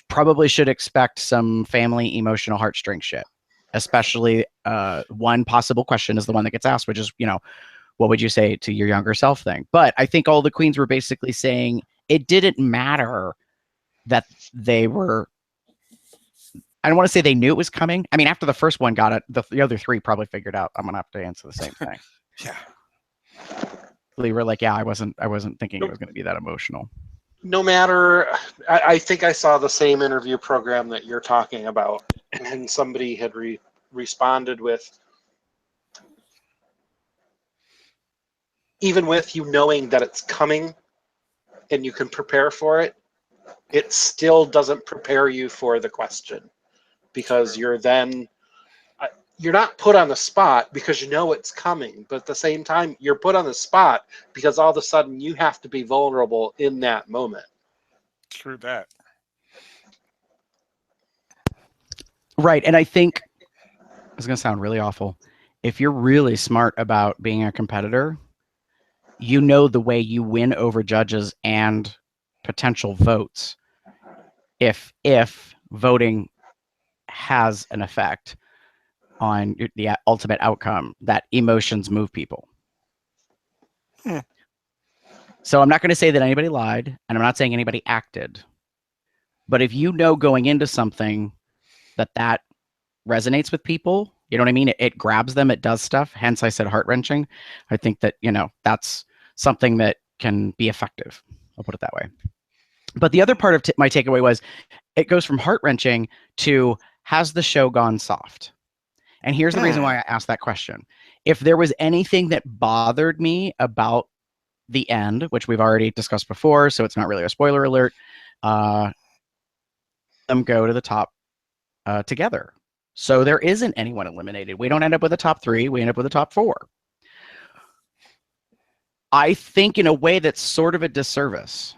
probably should expect some family emotional heartstring shit. Especially one possible question is the one that gets asked, which is, what would you say to your younger self thing? But I think all the queens were basically saying it didn't matter that they were, I don't want to say they knew it was coming. I mean, after the first one got it, the other three probably figured out, I'm going to have to answer the same thing. Yeah. They were like, yeah, I wasn't thinking it was going to be that emotional. No matter, I think I saw the same interview program that you're talking about, and somebody had responded with, even with you knowing that it's coming and you can prepare for it, it still doesn't prepare you for the question, because you're not put on the spot because you know it's coming, but at the same time, you're put on the spot because all of a sudden you have to be vulnerable in that moment. True that. Right, and I think, it's going to sound really awful, if you're really smart about being a competitor, the way you win over judges and potential votes, if voting has an effect on the ultimate outcome, that emotions move people. So I'm not going to say that anybody lied, and I'm not saying anybody acted, but if going into something that resonates with people, you know what I mean? It grabs them, it does stuff. Hence I said heart-wrenching. I think that, that's something that can be effective. I'll put it that way. But the other part of my takeaway was, it goes from heart-wrenching to, has the show gone soft? And here's the reason why I asked that question. If there was anything that bothered me about the end, which we've already discussed before, so it's not really a spoiler alert, them go to the top together. So there isn't anyone eliminated. We don't end up with a top 3. We end up with a top 4. I think in a way that's sort of a disservice.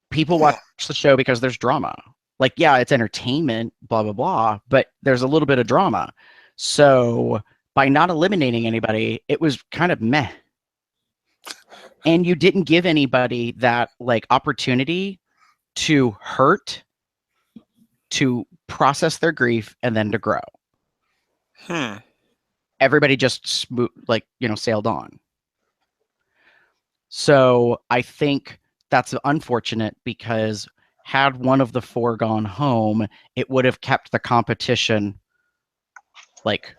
People watch the show because there's drama. Like, yeah, it's entertainment, blah, blah, blah, but there's a little bit of drama. So by not eliminating anybody, it was kind of meh. And you didn't give anybody that like opportunity to hurt, to process their grief, and then to grow. Everybody just sailed on. So I think that's unfortunate because had one of the four gone home, it would have kept the competition like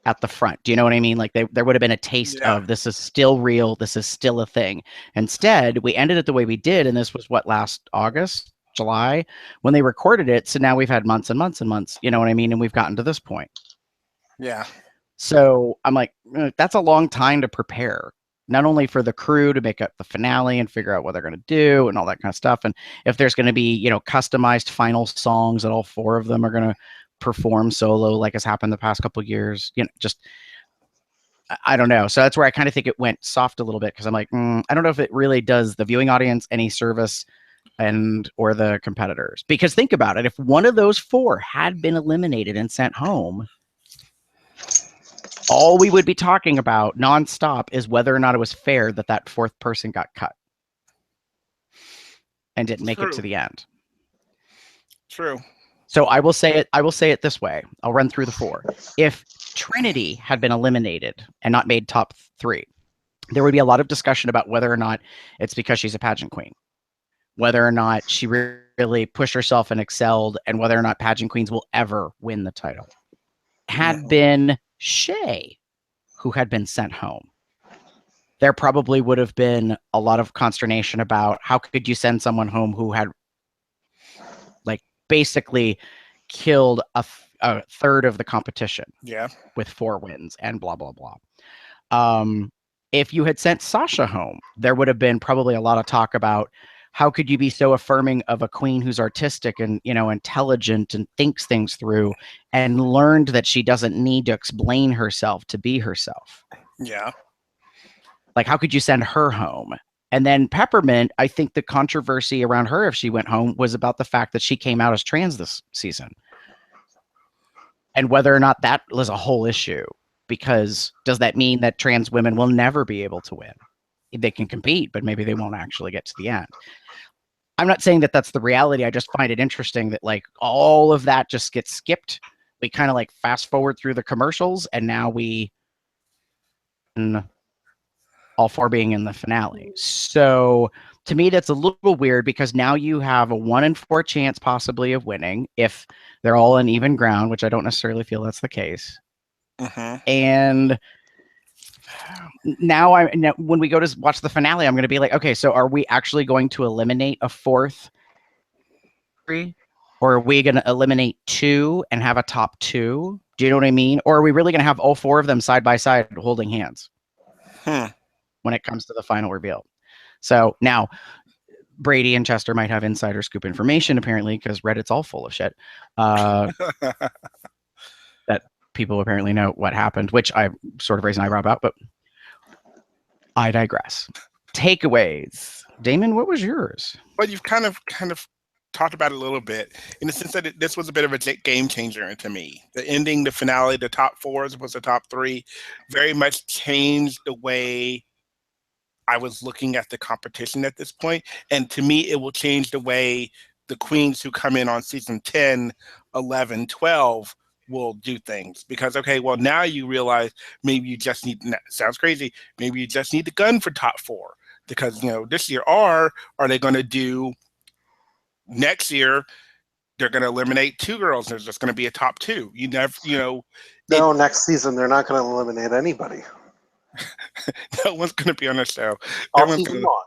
at the front. Do you know what I mean? Like there would have been a taste of this is still real. This is still a thing. Instead, we ended it the way we did. And this was what, last August, July, when they recorded it. So now we've had months and months and months, you know what I mean? And we've gotten to this point. Yeah. So I'm like, that's a long time to prepare. Not only for the crew to make up the finale and figure out what they're going to do and all that kind of stuff. And if there's going to be, customized final songs that all four of them are going to perform solo, like has happened the past couple of years, I don't know. So that's where I kind of think it went soft a little bit. Cause I'm like, I don't know if it really does the viewing audience any service or the competitors, because think about it. If one of those four had been eliminated and sent home, all we would be talking about nonstop is whether or not it was fair that that fourth person got cut and didn't make it to the end. True. So I will say it this way. I'll run through the four. If Trinity had been eliminated and not made top 3, there would be a lot of discussion about whether or not it's because she's a pageant queen, whether or not she really pushed herself and excelled, and whether or not pageant queens will ever win the title. Had been Shay who had been sent home, there probably would have been a lot of consternation about how could you send someone home who had like basically killed a third of the competition with 4 wins and blah, blah, blah. If you had sent Sasha home, there would have been probably a lot of talk about how could you be so affirming of a queen who's artistic and, intelligent and thinks things through and learned that she doesn't need to explain herself to be herself. Yeah. Like, how could you send her home? And then Peppermint, I think the controversy around her, if she went home, was about the fact that she came out as trans this season. And whether or not that was a whole issue, because does that mean that trans women will never be able to win? They can compete, but maybe they won't actually get to the end. I'm not saying that that's the reality. I just find it interesting that like all of that just gets skipped. We kind of like fast forward through the commercials, and now all 4 being in the finale. So to me, that's a little weird because now you have a 1 in 4 chance possibly of winning if they're all on even ground, which I don't necessarily feel that's the case. And now when we go to watch the finale, I'm going to be like, okay, so are we actually going to eliminate a 4th 3? Or are we going to eliminate 2 and have a top 2? Do you know what I mean? Or are we really going to have all 4 of them side by side holding hands when it comes to the final reveal? So now Brady and Chester might have insider scoop information, apparently, because Reddit's all full of shit. That people apparently know what happened, which I sort of raised an eyebrow about, but I digress. Takeaways. Damon, what was yours? Well, you've kind of talked about it a little bit in the sense that this was a bit of a game changer to me. The ending, the finale, the top 4 as opposed to top 3 very much changed the way I was looking at the competition at this point. And to me, it will change the way the queens who come in on season 10, 11, 12 will do things, because okay, well, now you realize maybe you just need, sounds crazy, maybe you just need the gun for top 4, because this year are they going to do next year they're going to eliminate 2 girls, there's just going to be a top 2. You never no, next season they're not going to eliminate anybody. No one's going to be on the show All season long.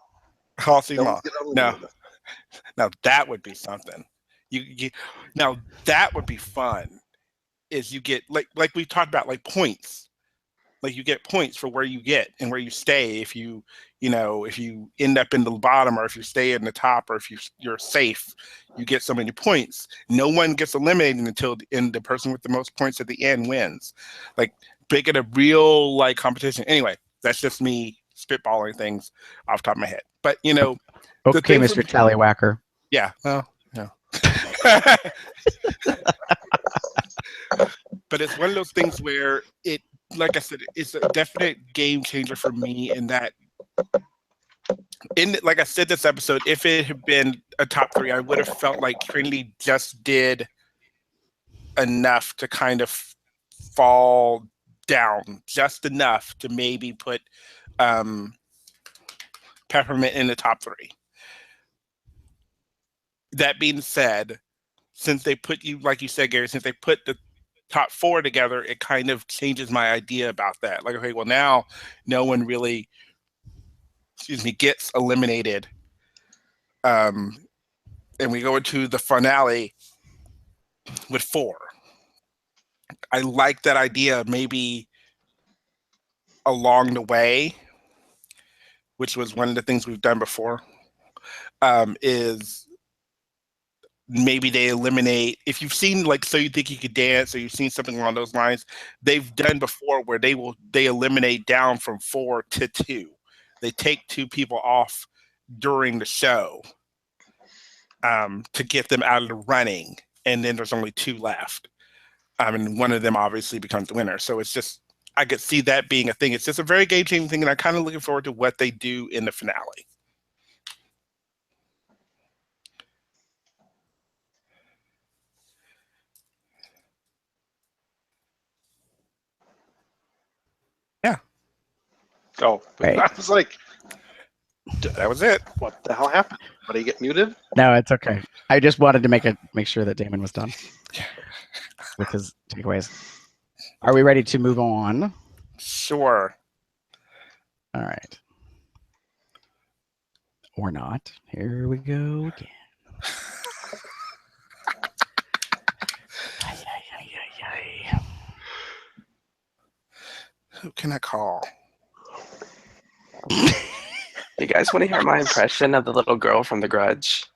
All season long. Now that would be something. Now that would be fun. Is you get like we talked about, like points, like you get points for where you get and where you stay. If you end up in the bottom, or if you stay in the top, or if you're safe, you get so many points. No one gets eliminated until the end. The person with the most points at the end wins. Like make it a real like competition. Anyway, That's just me spitballing things off the top of my head. But you know, the Okay, thing Mr. Tallywhacker. yeah, well, yeah. But it's one of those things where it, like I said, it's a definite game changer for me in that. Like I said, this episode, if it had been a top 3, I would have felt like Trinity just did enough to kind of fall down, just enough to maybe put Peppermint in the top 3. That being said, since they put you, like you said, Gary, since they put the top 4 together, it kind of changes my idea about that. Like, okay, well now no one really, gets eliminated. And we go into the finale with 4. I like that idea, maybe along the way, which was one of the things we've done before, is maybe they eliminate, if you've seen like So You Think You Could Dance, or you've seen something along those lines, they've done before where they eliminate down from 4 to 2. They take 2 people off during the show to get them out of the running, and then there's only 2 left. And one of them obviously becomes the winner. So it's just, I could see that being a thing. It's just a very game-changing thing, and I'm kind of looking forward to what they do in the finale. Yeah. Oh, Right. I was like, that was it. What the hell happened? Did he get muted? No, it's okay. I just wanted to make sure that Damon was done with his takeaways. Are we ready to move on? Sure. All right. Or not. Here we go again. Who can I call? You guys want to hear my impression of the little girl from The Grudge?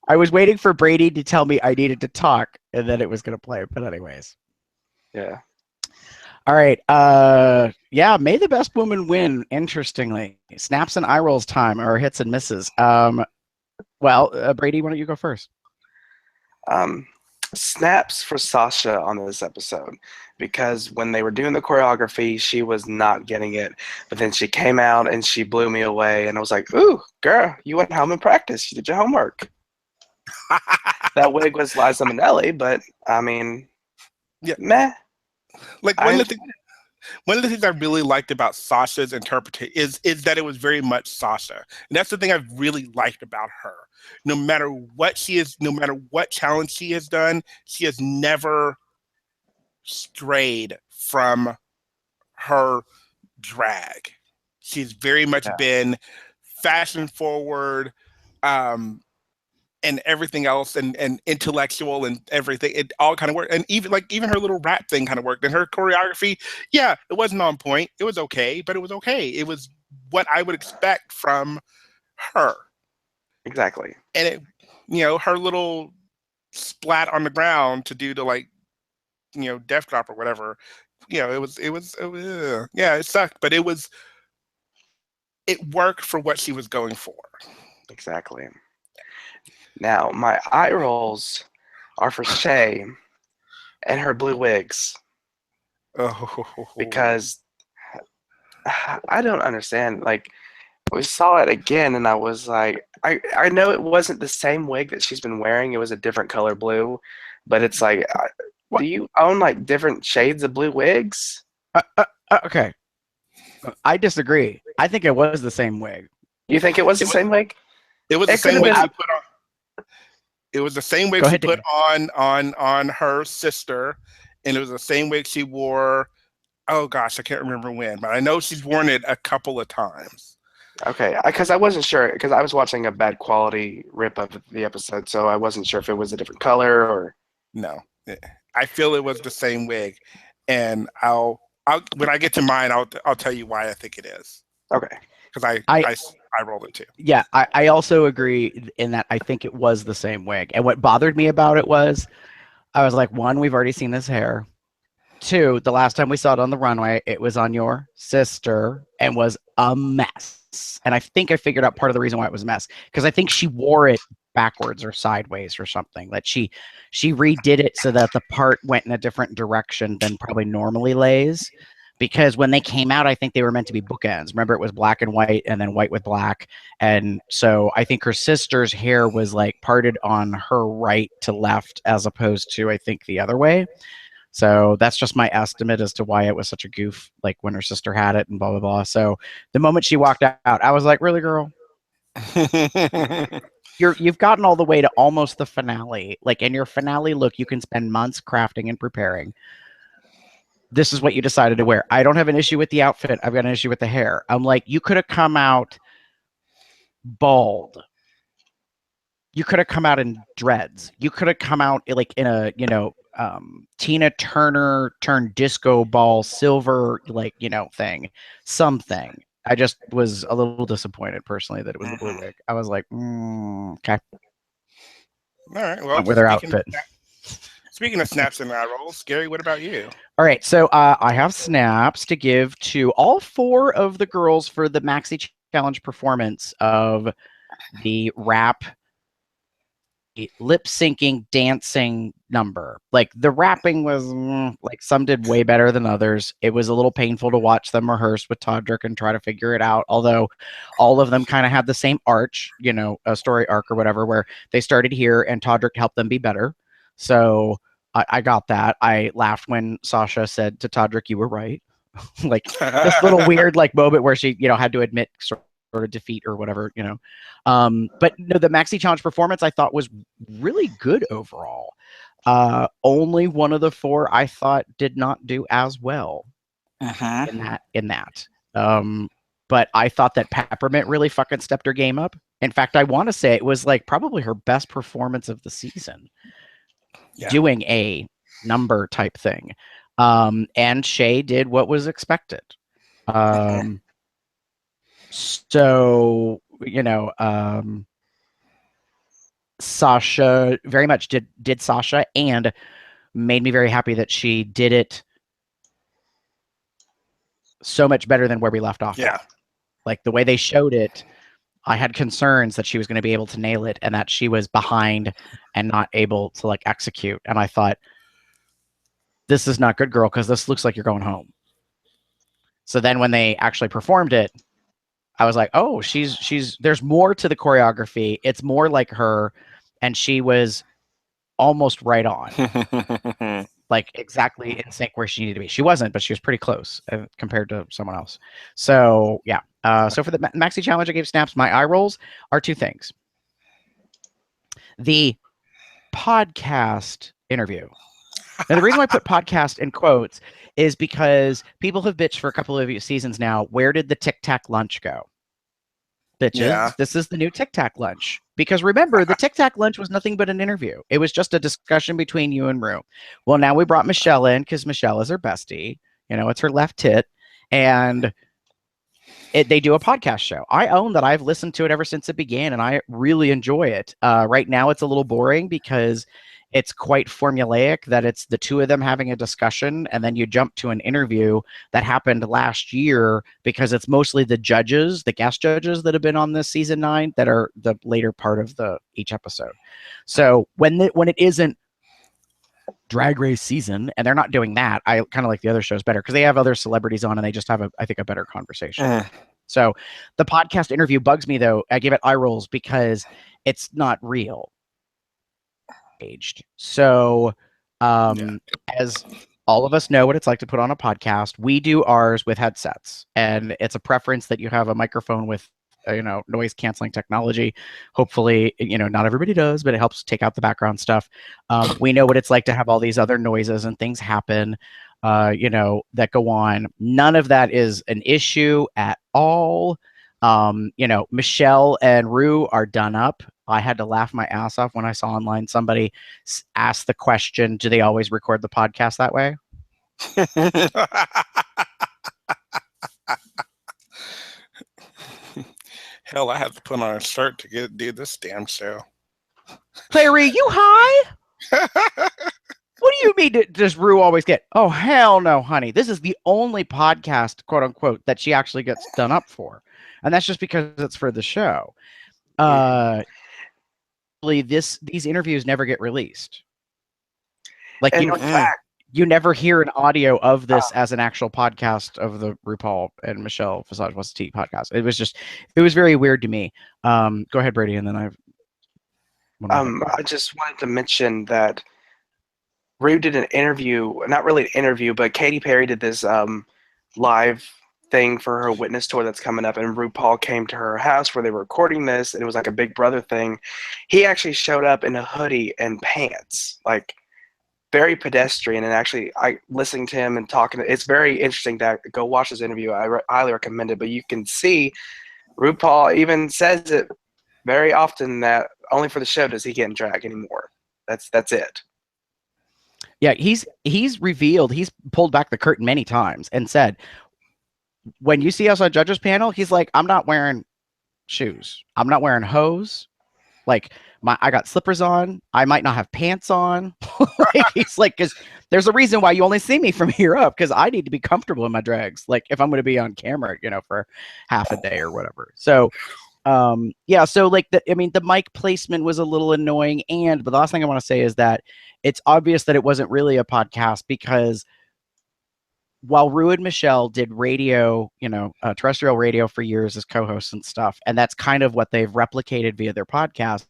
I was waiting for Brady to tell me I needed to talk, and then it was going to play. But anyways. Yeah. All right. Yeah, may the best woman win, interestingly. Snaps and eye rolls time, or hits and misses. Well, Brady, why don't you go first? Snaps for Sasha on this episode, because when they were doing the choreography, she was not getting it. But then she came out and she blew me away, and I was like, ooh, girl, you went home and practiced. You did your homework. That wig was Liza Minnelli, but I mean, yeah, meh. Like one of the things I really liked about Sasha's interpretation is that it was very much Sasha. And that's the thing I've really liked about her. No matter what she is, no matter what challenge she has done, she has never strayed from her drag. She's very much been fashion forward, and everything else, and intellectual and everything. It all kind of worked. And even her little rap thing kind of worked. And her choreography, yeah, it wasn't on point. It was okay, but it was okay. It was what I would expect from her. Exactly. And it, her little splat on the ground to do the death drop or whatever. It sucked, but it worked for what she was going for. Exactly. Now, my eye rolls are for Shay and her blue wigs. Oh. Because I don't understand. Like, we saw it again, and I was like, I know it wasn't the same wig that she's been wearing. It was a different color blue. But it's like, do you own, like, different shades of blue wigs? Okay. I disagree. I think it was the same wig. You think it was the same wig? It was the same wig she put on. It was the same wig she put on her sister, and it was the same wig she wore. Oh gosh, I can't remember when, but I know she's worn it a couple of times. Okay, because I wasn't sure, because I was watching a bad quality rip of the episode, so I wasn't sure if it was a different color or. No, I feel it was the same wig, and I'll when I get to mine, I'll tell you why I think it is. Okay. Because I rolled it too. Yeah, I also agree in that I think it was the same wig. And what bothered me about it was I was like, one, we've already seen this hair. Two, the last time we saw it on the runway, it was on your sister and was a mess. And I think I figured out part of the reason why it was a mess, because I think she wore it backwards or sideways or something. That she redid it so that the part went in a different direction than probably normally lays. Because when they came out, I think they were meant to be bookends. Remember, it was black and white and then white with black. And so I think her sister's hair was like parted on her right to left as opposed to, I think, the other way. So that's just my estimate as to why it was such a goof, like when her sister had it and blah, blah, blah. So the moment she walked out, I was like, really, girl? You've gotten all the way to almost the finale. Like in your finale look, you can spend months crafting and preparing. This is what you decided to wear. I don't have an issue with the outfit. I've got an issue with the hair. I'm like, you could have come out bald. You could have come out in dreads. You could have come out like in a, Tina Turner turned disco ball silver, thing, something. I just was a little disappointed personally that it was the blue wig. I was like, okay. All right. Well, with her outfit. Speaking of snaps and eye rolls, Gary, what about you? All right, so I have snaps to give to all 4 of the girls for the Maxi Challenge performance of the rap lip syncing dancing number. Like the rapping was like some did way better than others. It was a little painful to watch them rehearse with Todrick and try to figure it out, although all of them kind of had the same arch, a story arc or whatever, where they started here and Todrick helped them be better. So I got that. I laughed when Sasha said to Todrick, "You were right." Like this little weird like moment where she, had to admit sort of defeat or whatever, But no, the Maxi Challenge performance I thought was really good overall. Only one of the 4 I thought did not do as well in that. But I thought that Peppermint really fucking stepped her game up. In fact, I want to say it was like probably her best performance of the season. Yeah. Doing a number type thing. And Shay did what was expected. So, Sasha very much did Sasha and made me very happy that she did it so much better than where we left off. Yeah. Like the way they showed it, I had concerns that she was going to be able to nail it and that she was behind and not able to like execute. And I thought, this is not good, girl, because this looks like you're going home. So then when they actually performed it, I was like, oh, there's more to the choreography. It's more like her, and she was almost right on. Like exactly in sync where she needed to be. She wasn't, but she was pretty close compared to someone else. So yeah. So for the Maxi Challenge, I gave snaps. My eye rolls are 2 things. The podcast interview. Now, the reason why I put podcast in quotes is because people have bitched for a couple of seasons now. Where did the Tic Tac lunch go? Bitches, This is the new Tic Tac lunch. Because remember, the Tic Tac lunch was nothing but an interview. It was just a discussion between you and Rue. Well, now we brought Michelle in because Michelle is her bestie. It's her left tit. And they do a podcast show. I own that. I've listened to it ever since it began, and I really enjoy it. Right now, it's a little boring because it's quite formulaic that it's the 2 of them having a discussion, and then you jump to an interview that happened last year because it's mostly the judges, the guest judges that have been on this season 9 that are the later part of each episode. So when it isn't Drag Race season and they're not doing that, I kind of like the other shows better because they have other celebrities on and they just have I think a better conversation. So the podcast interview bugs me though. I give it eye rolls because it's not real. So as all of us know what it's like to put on a podcast, we do ours with headsets, and it's a preference that you have a microphone with noise canceling technology. Hopefully, not everybody does, but it helps take out the background stuff. We know what it's like to have all these other noises and things happen, that go on. None of that is an issue at all. Michelle and Rue are done up. I had to laugh my ass off when I saw online somebody ask the question, do they always record the podcast that way? Hell, I have to put on a shirt to do this damn show. Clary, you high? you mean does Rue always get? Oh hell no, honey. This is the only podcast, quote unquote, that she actually gets done up for, and that's just because it's for the show. These interviews never get released. Like And in fact, you never hear an audio of this as an actual podcast of the RuPaul and Michelle Visage What's Tea podcast. It was very weird to me. Go ahead, Brady, and then I just wanted to mention that Rue did an interview, not really an interview, but Katy Perry did this live thing for her witness tour that's coming up, and RuPaul came to her house where they were recording this, and it was like a Big Brother thing. He actually showed up in a hoodie and pants, like very pedestrian, and actually I listening to him and talking, it's very interesting to go watch this interview. I highly recommend it, but you can see RuPaul even says it very often that only for the show does he get in drag anymore. That's it. Yeah, he's revealed, he's pulled back the curtain many times and said, when you see us on judges panel, he's like, I'm not wearing shoes. I'm not wearing hose. Like I got slippers on. I might not have pants on. Like, he's like, because there's a reason why you only see me from here up, because I need to be comfortable in my drags. Like if I'm going to be on camera, for half a day or whatever. So, yeah. So like the mic placement was a little annoying. But the last thing I want to say is that it's obvious that it wasn't really a podcast, because while Rue and Michelle did radio, terrestrial radio for years as co-hosts and stuff, and that's kind of what they've replicated via their podcast.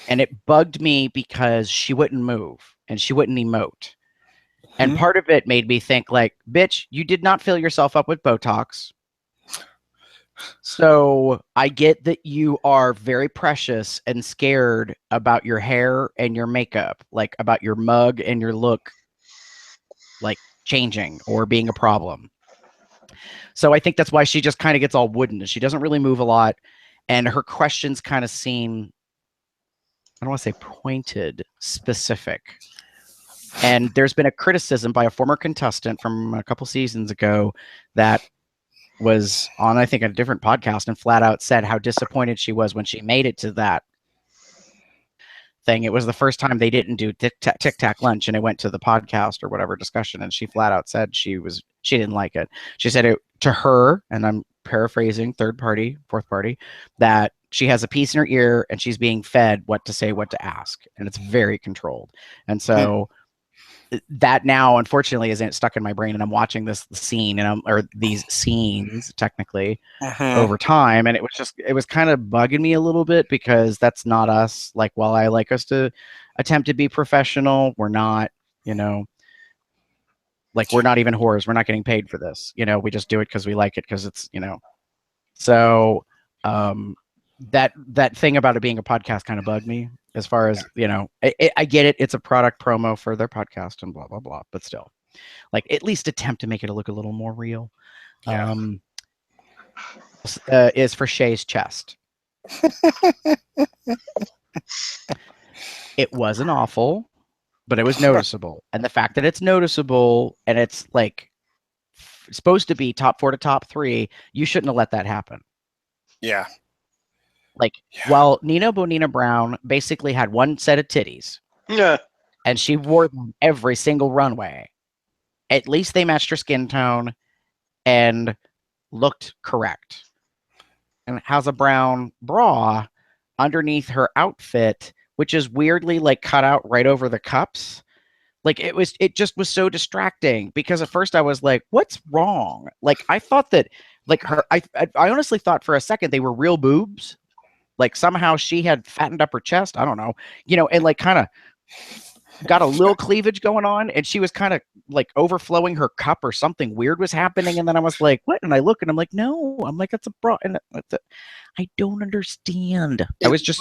And it bugged me because she wouldn't move and she wouldn't emote. And part of it made me think like, bitch, you did not fill yourself up with Botox. So I get that you are very precious and scared about your hair and your makeup, like about your mug and your look, like changing or being a problem. So I think that's why she just kind of gets all wooden and she doesn't really move a lot. And her questions kind of seem, I don't want to say pointed, specific. And there's been a criticism by a former contestant from a couple seasons ago that was on, I think, a different podcast, and flat out said how disappointed she was when she made it to that thing. It was the first time they didn't do Tic Tac Lunch, and it went to the podcast or whatever discussion, and she flat out said she didn't like it. She said it to her, and I'm paraphrasing, fourth party, that she has a piece in her ear and she's being fed what to say, what to ask, and it's very controlled. And so that now, unfortunately, isn't stuck in my brain, and I'm watching this scene or these scenes technically over time, and it was kind of bugging me a little bit, because that's not us. Like, while I like us to attempt to be professional, we're not, like, we're not even whores. We're not getting paid for this. We just do it because we like it, because it's, so that thing about it being a podcast kind of bugged me. As far as, I get it. It's a product promo for their podcast and blah, blah, blah. But still, like, at least attempt to make it look a little more real. Yeah. Is for Shay's chest. It wasn't awful, but it was noticeable. And the fact that it's noticeable and it's like supposed to be top 4 to top 3, you shouldn't have let that happen. Yeah. Like, while Nina Bonina Brown basically had one set of titties. Yeah. And she wore them every single runway. At least they matched her skin tone and looked correct. And has a brown bra underneath her outfit, which is weirdly like cut out right over the cups. Like, it just was so distracting, because at first I was like, what's wrong? Like, I thought that, like, I honestly thought for a second they were real boobs. Like, somehow she had fattened up her chest. I don't know, and like kind of got a little cleavage going on, and she was kind of like overflowing her cup, or something weird was happening. And then I was like, what? And I look and I'm like, no, I'm like, that's a bra. And I don't understand. I was just.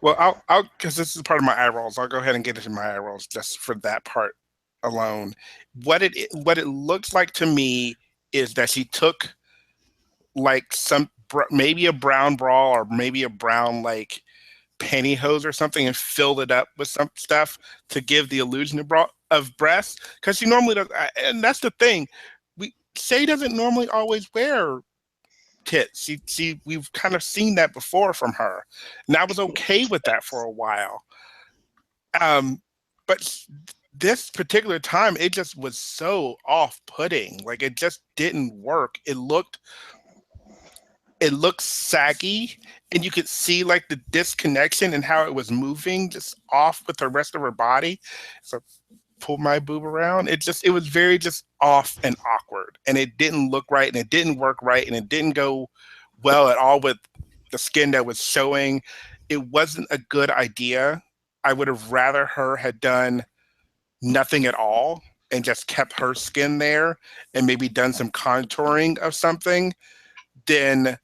Well, I'll because this is part of my eye rolls. I'll go ahead and get into my eye rolls just for that part alone. What it looks like to me is that she took like maybe a brown bra or maybe a brown like pantyhose or something, and filled it up with some stuff to give the illusion of breasts, because she normally does. And that's the thing, Shay doesn't normally always wear tits. We've kind of seen that before from her, and I was okay with that for a while. But this particular time, it just was so off-putting. Like, it just didn't work. It looked saggy, and you could see like the disconnection and how it was moving just off with the rest of her body. So pull my boob around. It was very just off and awkward, and it didn't look right, and it didn't work right, and it didn't go well at all with the skin that was showing. It wasn't a good idea. I would have rather her had done nothing at all and just kept her skin there and maybe done some contouring of something than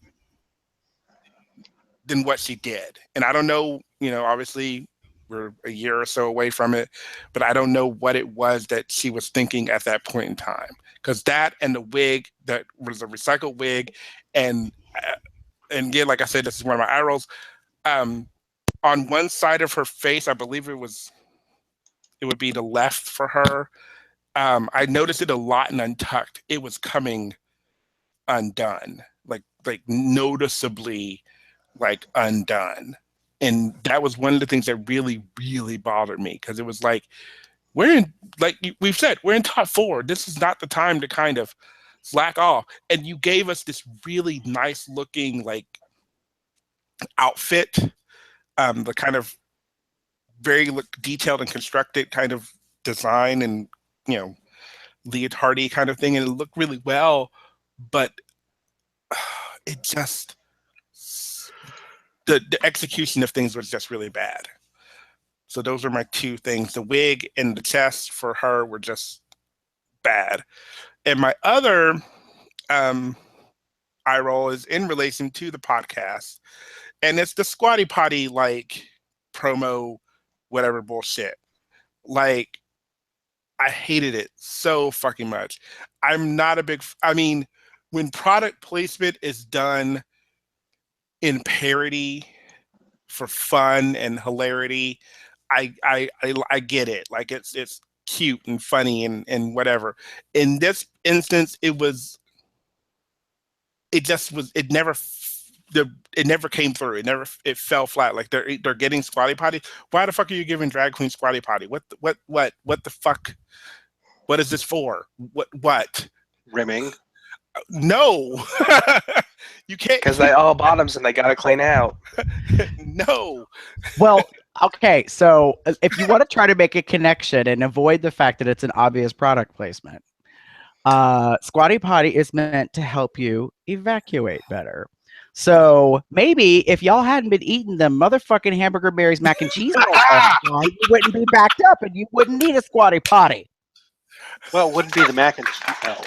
what she did. And I don't know, obviously we're a year or so away from it, but I don't know what it was that she was thinking at that point in time. Because that and the wig that was a recycled wig, and again, like I said, this is one of my eye rolls. On one side of her face, I believe it would be the left for her. I noticed it a lot in Untucked. It was coming undone, like noticeably, like undone. And that was one of the things that really, really bothered me, because it was like, we've said, we're in top 4. This is not the time to kind of slack off. And you gave us this really nice looking like outfit, the kind of very detailed and constructed kind of design, and leotardy kind of thing, and it looked really well, but it just, the execution of things was just really bad. So those are my 2 things. The wig and the chest for her were just bad. And my other eye roll is in relation to the podcast, and it's the Squatty Potty like promo, whatever bullshit. Like, I hated it so fucking much. I'm not a big, when product placement is done in parody for fun and hilarity, I get it. Like, it's cute and funny and whatever. In this instance, it never came through. It fell flat. Like, they're getting Squatty Potty. Why the fuck are you giving drag queen Squatty Potty? What the fuck? What is this for? What? Rimming. No. You can't. Because they all bottoms and they gotta clean out. No. Well, okay, so if you want to try to make a connection and avoid the fact that it's an obvious product placement, Squatty Potty is meant to help you evacuate better. So maybe if y'all hadn't been eating them motherfucking hamburger berries, mac and cheese, you wouldn't be backed up and you wouldn't need a Squatty Potty. Well, it wouldn't be the mac and cheese. Oh.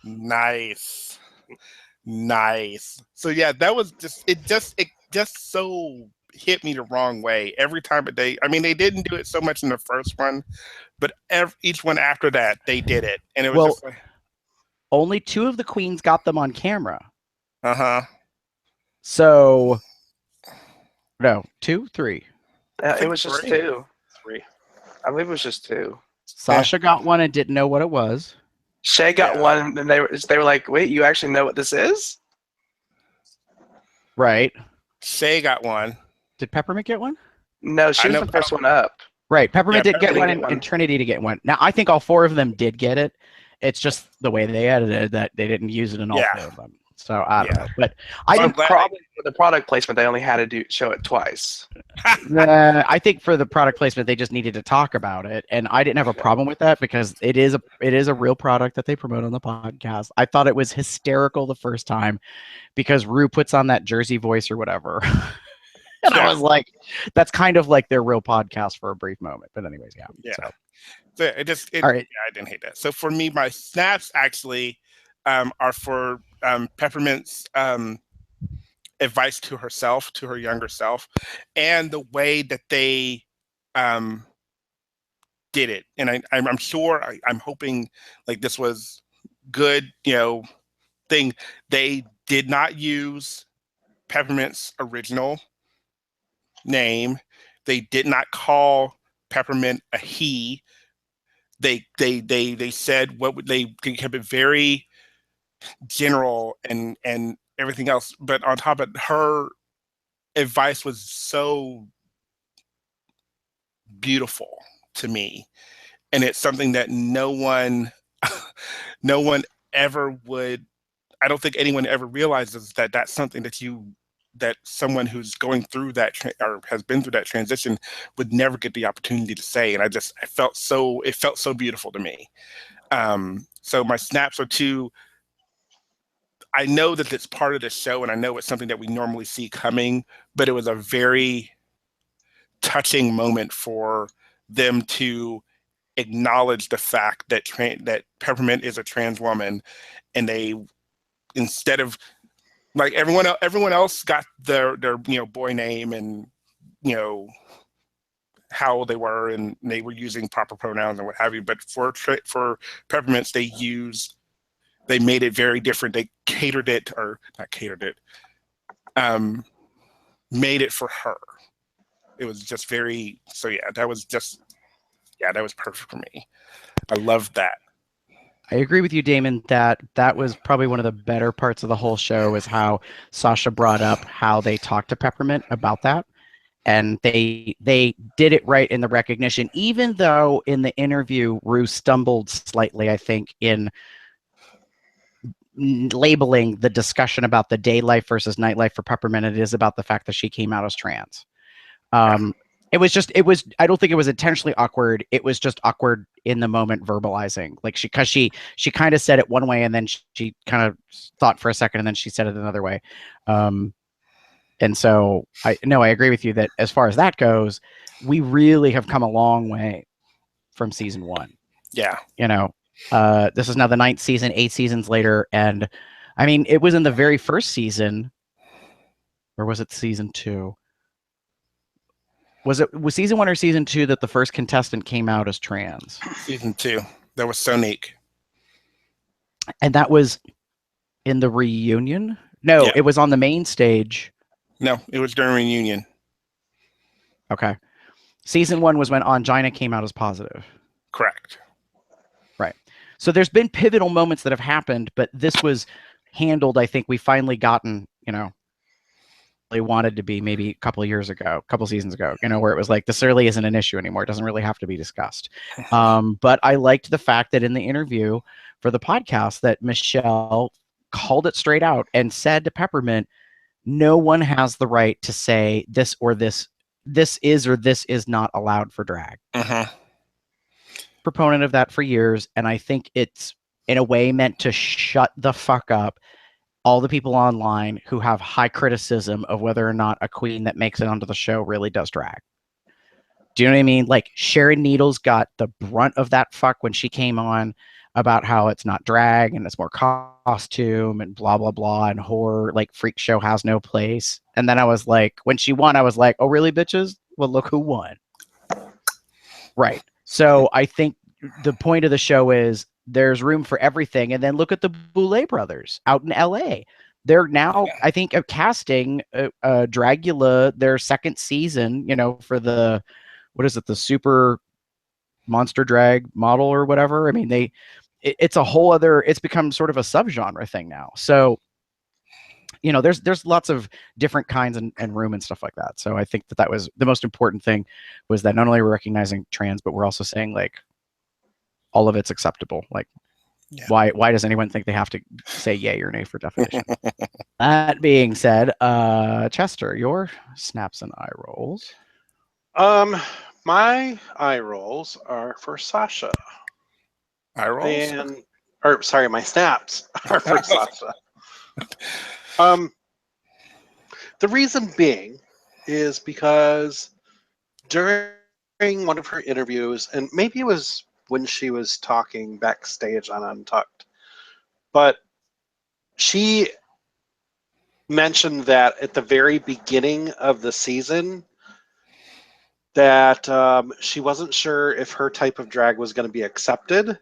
Nice. So yeah, that was it just so hit me the wrong way every time they didn't do it so much in the first one, but each one after that they did it, and it was just like, only 2 of the queens got them on camera. So no, 2, 3. It was just 2. 3. I believe it was just 2. Sasha got one and didn't know what it was. Shay got one, and they were like, "Wait, you actually know what this is?" Right. Shay got one. Did Peppermint get one? No, she was the first one up. Right. Peppermint did get Peppermint one, and Trinity to get one. Now, I think all 4 of them did get it. It's just the way they edited that they didn't use it in all 4 of them. So I don't know. But I didn't probably for the product placement they only had to show it twice. I think for the product placement they just needed to talk about it, and I didn't have a problem with that because it is a real product that they promote on the podcast. I thought it was hysterical the first time because Rue puts on that Jersey voice or whatever. And I was like, that's kind of like their real podcast for a brief moment. But anyways, yeah. So all right. Yeah, I didn't hate that. So for me, my snaps actually are for Peppermint's advice to herself, to her younger self, and the way that they did it. And I'm sure, I'm hoping like this was good, thing. They did not use Peppermint's original name. They did not call Peppermint a he. They said what would they kept it very general and everything else. But on top of it, her advice was so beautiful to me, and it's something that no one ever would. I don't think anyone ever realizes that that's something that someone who's going through that or has been through that transition would never get the opportunity to say. And it felt so beautiful to me. So my snaps are two. I know that it's part of the show, and I know it's something that we normally see coming, but it was a very touching moment for them to acknowledge the fact that that Peppermint is a trans woman, and they, instead of like everyone else got their boy name and how they were, and they were using proper pronouns and what have you. But for Peppermints, they made it very different. They catered it, or not catered it, made it for her. It was just very, so yeah, that was perfect for me. I loved that. I agree with you, Damon, that was probably one of the better parts of the whole show, is how Sasha brought up how they talked to Peppermint about that. And they did it right in the recognition, even though in the interview, Rue stumbled slightly, I think, in labeling the discussion about the day life versus night life for Peppermint. It is about the fact that she came out as trans. It was I don't think it was intentionally awkward. It was just awkward in the moment verbalizing. Like she kind of said it one way, and then she kind of thought for a second, and then she said it another way. And so I agree with you that as far as that goes, we really have come a long way from season 1. Yeah. This is now the 9th season, 8 seasons later. And I mean, it was in the very first season, or was it season 2? Was season 1 or season 2 that the first contestant came out as trans? Season 2. That was Sonique. And that was in the reunion? No, yeah. It was on the main stage. No, it was during reunion. Okay. Season 1 was when Angina came out as positive. Correct. Right. So there's been pivotal moments that have happened, but this was handled, I think we finally gotten, they wanted to be maybe a couple seasons ago, where it was like, this really isn't an issue anymore. It doesn't really have to be discussed. But I liked the fact that in the interview for the podcast that Michelle called it straight out and said to Peppermint, no one has the right to say this or this is or this is not allowed for drag. Proponent of that for years, and I think it's in a way meant to shut the fuck up all the people online who have high criticism of whether or not a queen that makes it onto the show really does drag. Do you know what I mean? Like Sharon Needles got the brunt of that fuck when she came on about how it's not drag and it's more costume and blah, blah, blah, and horror, like freak show has no place. And then I was like, when she won, I was like, oh, really, bitches? Well, look who won. Right. So I think the point of the show is there's room for everything. And then look at the Boulet brothers out in LA. They're now, I think, casting Dragula, their second season, for the, what is it, the super monster drag model or whatever. I mean, it's a whole other, it's become sort of a subgenre thing now. So, there's lots of different kinds and room and stuff like that. So I think that was the most important thing, was that not only we're recognizing trans, but we're also saying like all of it's acceptable. Like, why does anyone think they have to say yay or nay for definition? That being said, Chester, your snaps and eye rolls. My eye rolls are for Sasha. Eye rolls? My snaps are for Sasha. The reason being is because during one of her interviews, and maybe it was when she was talking backstage on Untucked, but she mentioned that at the very beginning of the season that she wasn't sure if her type of drag was going to be accepted.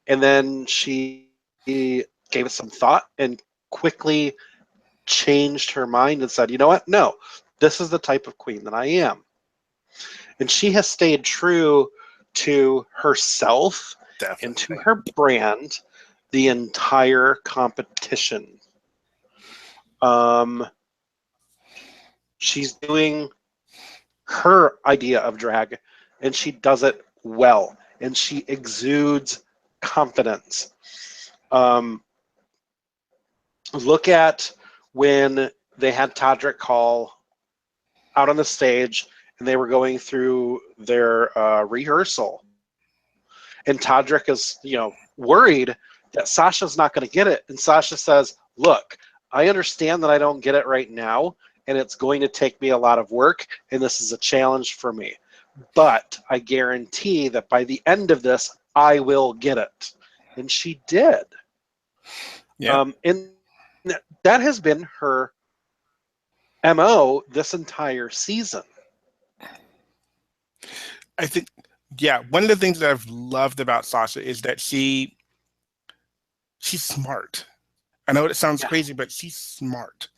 And then she gave it some thought and quickly changed her mind and said, you know what? No, this is the type of queen that I am. And she has stayed true to herself. Definitely. And to her brand the entire competition. She's doing her idea of drag, and she does it well, and she exudes confidence. Look at when they had Todrick Hall out on the stage, and they were going through their rehearsal, and Todrick is, worried that Sasha's not going to get it, and Sasha says, "Look, I understand that I don't get it right now, and it's going to take me a lot of work, and this is a challenge for me. But I guarantee that by the end of this, I will get it." And she did. Yeah. And that has been her MO this entire season. I think, yeah, one of the things that I've loved about Sasha is that she's smart. I know it sounds crazy, but she's smart.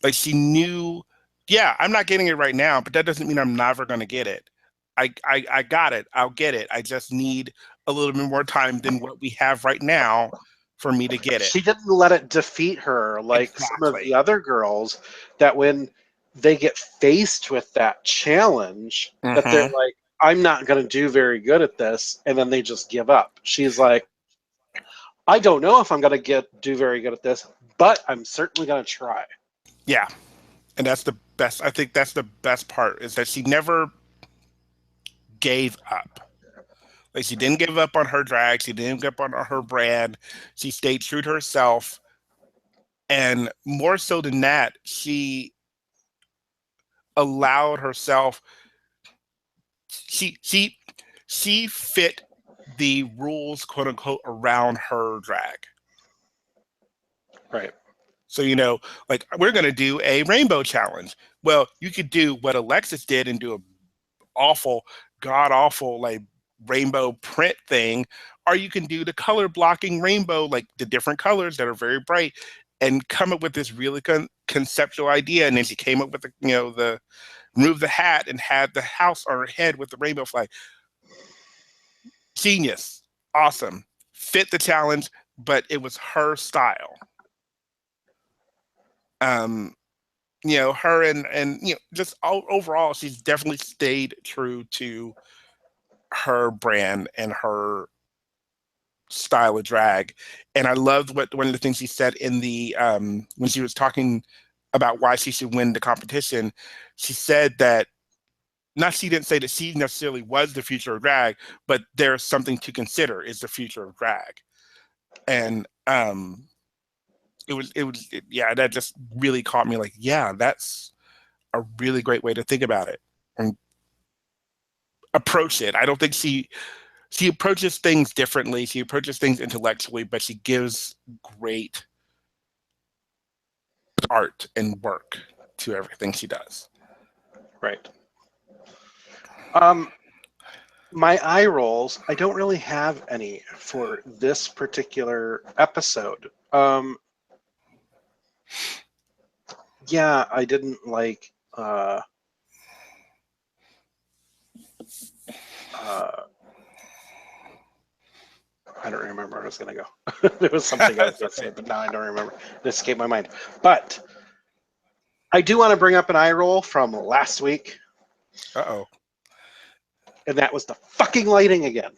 Like, she knew, yeah, I'm not getting it right now, but that doesn't mean I'm never going to get it. I got it. I'll get it. I just need a little bit more time than what we have right now for me to get it. She didn't let it defeat her like some of the other girls, that when they get faced with that challenge, that they're like, I'm not going to do very good at this, and then they just give up. She's like, I don't know if I'm going to do very good at this, but I'm certainly going to try. Yeah. And that's the best. I think that's the best part, is that she never gave up. Like, she didn't give up on her drag. She didn't give up on her brand. She stayed true to herself. And more so than that, she allowed herself, she fit the rules, quote unquote, around her drag. Right. So, like, we're going to do a rainbow challenge. Well, you could do what Alexis did and do a god-awful, like, rainbow print thing, or you can do the color blocking rainbow, like the different colors that are very bright, and come up with this really conceptual idea. And then she came up with the remove the hat and had the house on her head with the rainbow flag. Genius. Awesome. Fit the challenge, but it was her style. Her and just overall, she's definitely stayed true to her brand and her style of drag. And I loved one of the things she said in the when she was talking about why she should win the competition. She said that she didn't say that she necessarily was the future of drag, but there's something to consider is the future of drag. And that just really caught me, like, yeah, that's a really great way to think about it and approach it. I don't think she approaches things differently. She approaches things intellectually, but she gives great art and work to everything she does. Right. My eye rolls, I don't really have any for this particular episode. Yeah, I didn't like I don't remember where I was going to go. There was something I was going to say, but now I don't remember. It escaped my mind. But I do want to bring up an eye roll from last week. Uh-oh. And that was the fucking lighting again.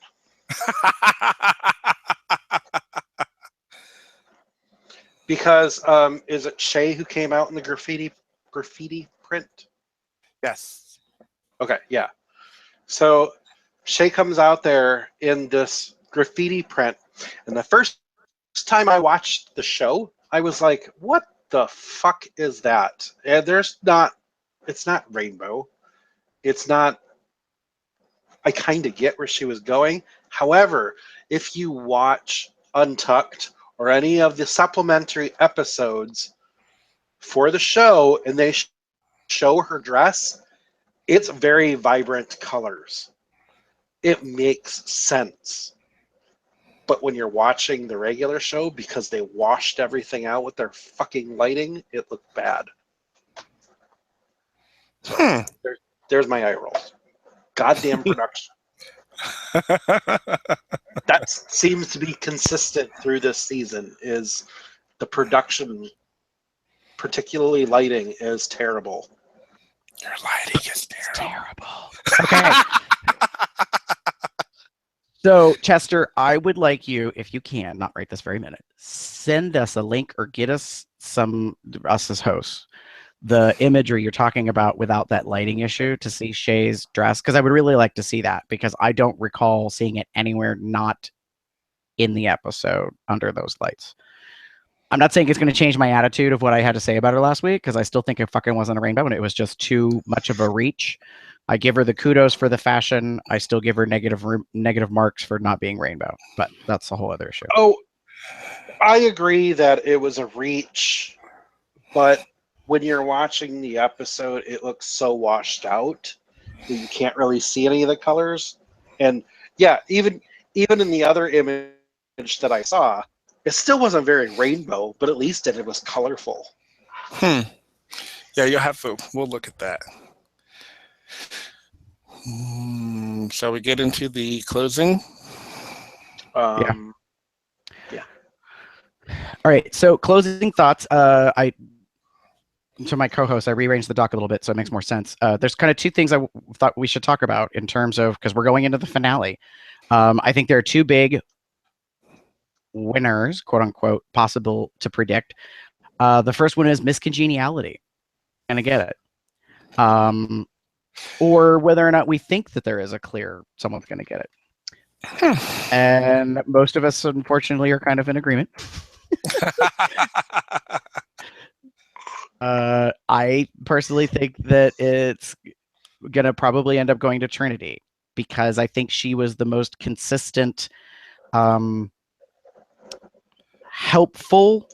Because is it Shay who came out in the graffiti print? Yes. Okay, yeah. So Shay comes out there in this graffiti print, and the first time I watched the show, I was like, what the fuck is that? And it's not rainbow. It's not, I kind of get where she was going. However, if you watch Untucked or any of the supplementary episodes for the show, and they show her dress, it's very vibrant colors. It makes sense. But when you're watching the regular show, because they washed everything out with their fucking lighting, it looked bad. So there's my eye rolls. Goddamn production. That seems to be consistent through this season. Is the production, particularly lighting, is terrible. Your lighting is It's terrible. terrible. Okay. So, Chester, I would like you, if you can, not right this very minute, send us a link or get us us as hosts, the imagery you're talking about without that lighting issue to see Shay's dress, because I would really like to see that, because I don't recall seeing it anywhere not in the episode under those lights. I'm not saying it's going to change my attitude of what I had to say about her last week, because I still think it fucking wasn't a rainbow and it was just too much of a reach. I give her the kudos for the fashion. I still give her negative marks for not being rainbow, but that's a whole other issue. Oh, I agree that it was a reach, but when you're watching the episode, it looks so washed out that you can't really see any of the colors. And yeah, even in the other image that I saw, it still wasn't very rainbow, but at least it was colorful. Yeah, you'll have to. We'll look at that. Shall we get into the closing? Yeah. All right. So closing thoughts. To my co-host, I rearranged the doc a little bit so it makes more sense. There's kind of two things I thought we should talk about in terms of, because we're going into the finale. I think there are two big winners, quote unquote, possible to predict. The first one is miscongeniality. Gonna get it. Or whether or not we think that there is a clear someone's gonna get it. And most of us, unfortunately, are kind of in agreement. I personally think that it's gonna probably end up going to Trinity, because I think she was the most consistent, helpful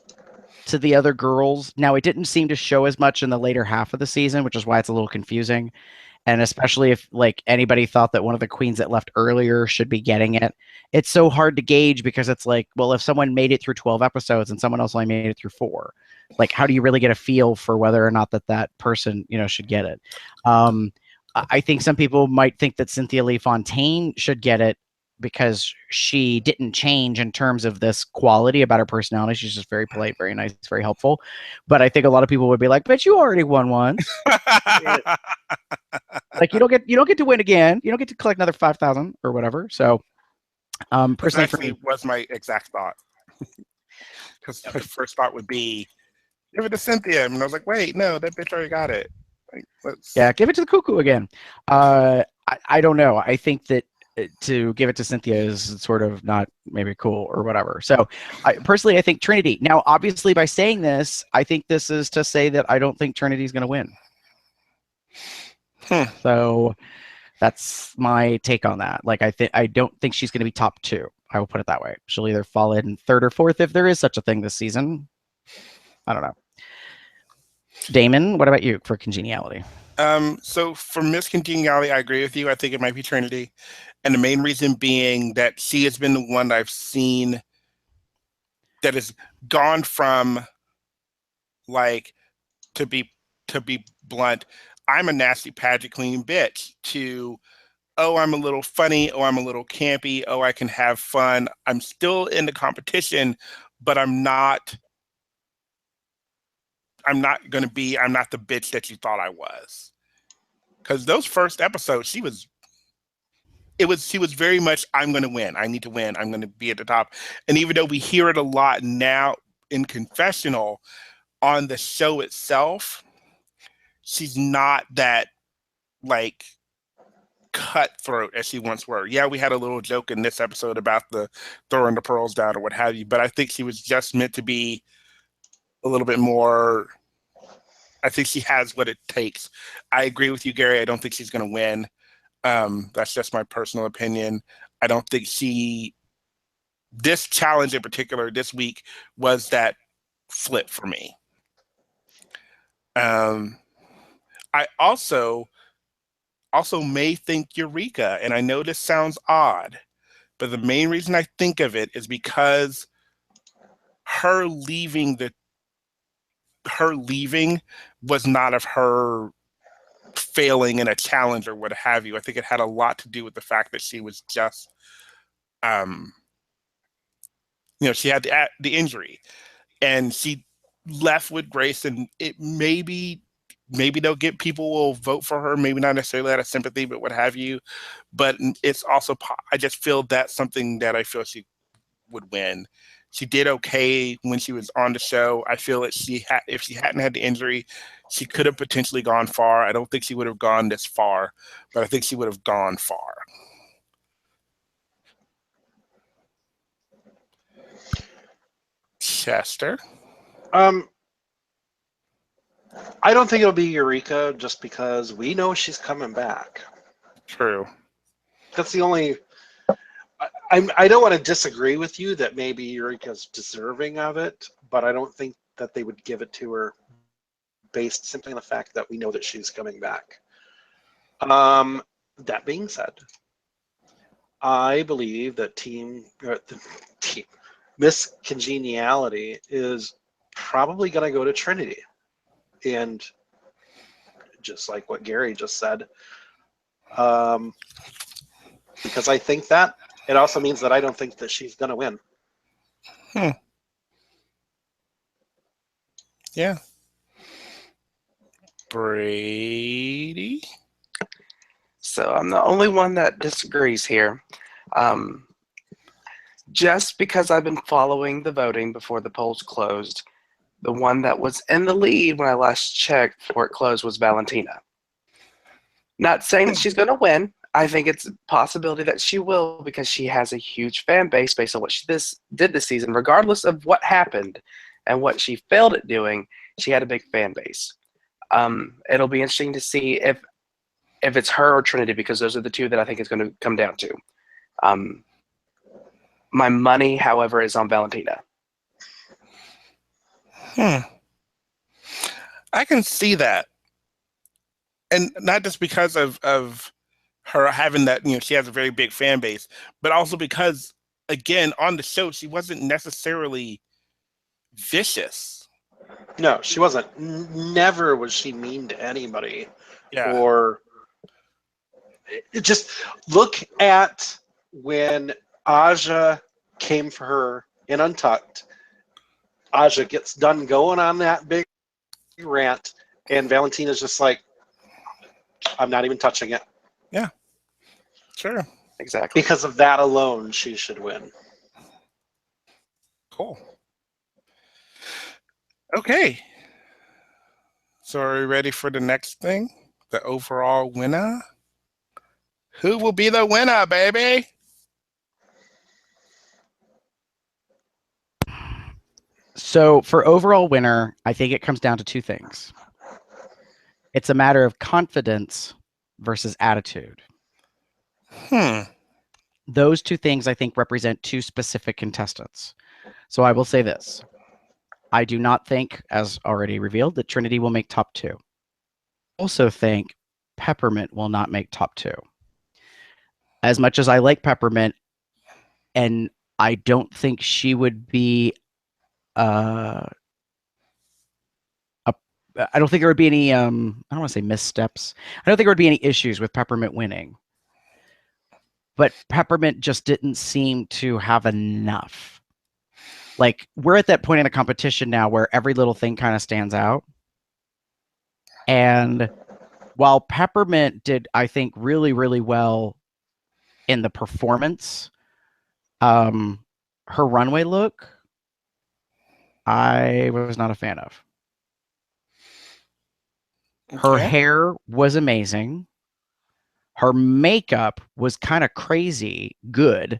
to the other girls. Now, it didn't seem to show as much in the later half of the season, which is why it's a little confusing. And especially if like anybody thought that one of the queens that left earlier should be getting it, it's so hard to gauge, because it's like, well, if someone made it through 12 episodes and someone else only made it through 4, like, how do you really get a feel for whether or not that person, should get it? I think some people might think that Cynthia Lee Fontaine should get it, because she didn't change in terms of this quality about her personality. She's just very polite, very nice, very helpful. But I think a lot of people would be like, but you already won once. Like, you don't get to win again. You don't get to collect another 5,000 or whatever. So personally, for me, was my exact thought. Because my first thought would be, give it to Cynthia. And I was like, wait, no, that bitch already got it. Like, yeah, give it to the cuckoo again. I don't know. I think that to give it to Cynthia is sort of not maybe cool or whatever. So I think Trinity. Now, obviously, by saying this, I think this is to say that I don't think Trinity's going to win. So that's my take on that. Like, I don't think she's going to be top 2. I will put it that way. She'll either fall in 3rd or 4th if there is such a thing this season. I don't know. Damon, what about you for congeniality? So for miscongeniality, I agree with you. I think it might be Trinity. And the main reason being that she has been the one I've seen that has gone from, like, to be blunt, I'm a nasty pageant queen bitch, to, oh, I'm a little funny, oh, I'm a little campy, oh, I can have fun. I'm still in the competition, but I'm not the bitch that you thought I was. Because those first episodes, she was very much, I'm going to win. I need to win. I'm going to be at the top. And even though we hear it a lot now in confessional, on the show itself, she's not that, like, cutthroat as she once were. Yeah, we had a little joke in this episode about the throwing the pearls down or what have you, but I think she was just meant to be a little bit more. I think she has what it takes. I agree with you, Gary. I don't think she's going to win. That's just my personal opinion. I don't think this challenge in particular this week was that flip for me. I also may think Eureka, and I know this sounds odd, but the main reason I think of it is because her leaving was not of her failing in a challenge or what have you. I think it had a lot to do with the fact that she was just, she had the injury, and she left with grace, and it maybe they'll get people will vote for her, maybe not necessarily out of sympathy, but what have you. But it's also, I just feel that's something that I feel she would win. She did okay when she was on the show. I feel that if she hadn't had the injury, she could have potentially gone far. I don't think she would have gone this far, but I think she would have gone far. Chester? I don't think it'll be Eureka just because we know she's coming back. True. That's the only... I don't want to disagree with you that maybe Eureka's deserving of it, but I don't think that they would give it to her based simply on the fact that we know that she's coming back. That being said, I believe that Miss Congeniality is probably going to go to Trinity. And just like what Gary just said, because I think that it also means that I don't think that she's going to win. Yeah. Brady? So I'm the only one that disagrees here. Just because I've been following the voting before the polls closed, the one that was in the lead when I last checked before it closed was Valentina. Not saying that she's going to win. I think it's a possibility that she will because she has a huge fan base based on what she did this season. Regardless of what happened and what she failed at doing, she had a big fan base. It'll be interesting to see if it's her or Trinity, because those are the two that I think it's going to come down to. My money, however, is on Valentina. I can see that. And not just because of her having that, she has a very big fan base, but also because, again, on the show, she wasn't necessarily vicious. No, she wasn't. Never was she mean to anybody. Yeah. Or just look at when Aja came for her in Untucked. Aja gets done going on that big rant, and Valentina's just like, I'm not even touching it. Yeah, sure. Exactly. Because of that alone, she should win. Cool. Okay. So are we ready for the next thing? The overall winner? Who will be the winner, baby? So for overall winner, I think it comes down to two things. It's a matter of confidence versus attitude. Those two things, I think, represent two specific contestants. So I will say this. I do not think, as already revealed, that Trinity will make top 2. I also think Peppermint will not make top 2. As much as I like Peppermint, and I don't think she would be I don't think there would be any I don't want to say missteps. I don't think there would be any issues with Peppermint winning. But Peppermint just didn't seem to have enough. Like, we're at that point in a competition now where every little thing kind of stands out. And while Peppermint did, I think, really, really well in the performance, her runway look, I was not a fan of. Her hair was amazing. Her makeup was kind of crazy good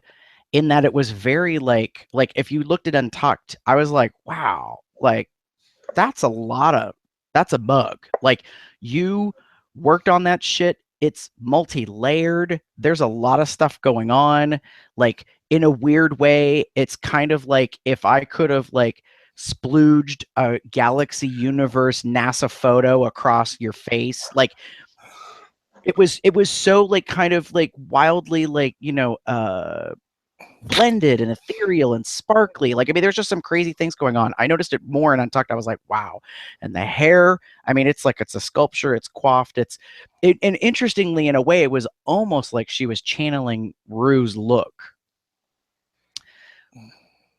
in that it was very like if you looked at Untucked, I was like, wow, like that's a bug. Like, you worked on that shit. It's multi-layered. There's a lot of stuff going on. Like, in a weird way, it's kind of like if I could have like splooged a Galaxy Universe NASA photo across your face. Like, it was so like kind of like wildly like, blended and ethereal and sparkly. Like, I mean, there's just some crazy things going on. I noticed it more in Untucked. I was like, wow. And the hair, I mean, it's like it's a sculpture, it's coiffed, and interestingly, in a way, it was almost like she was channeling Rue's look.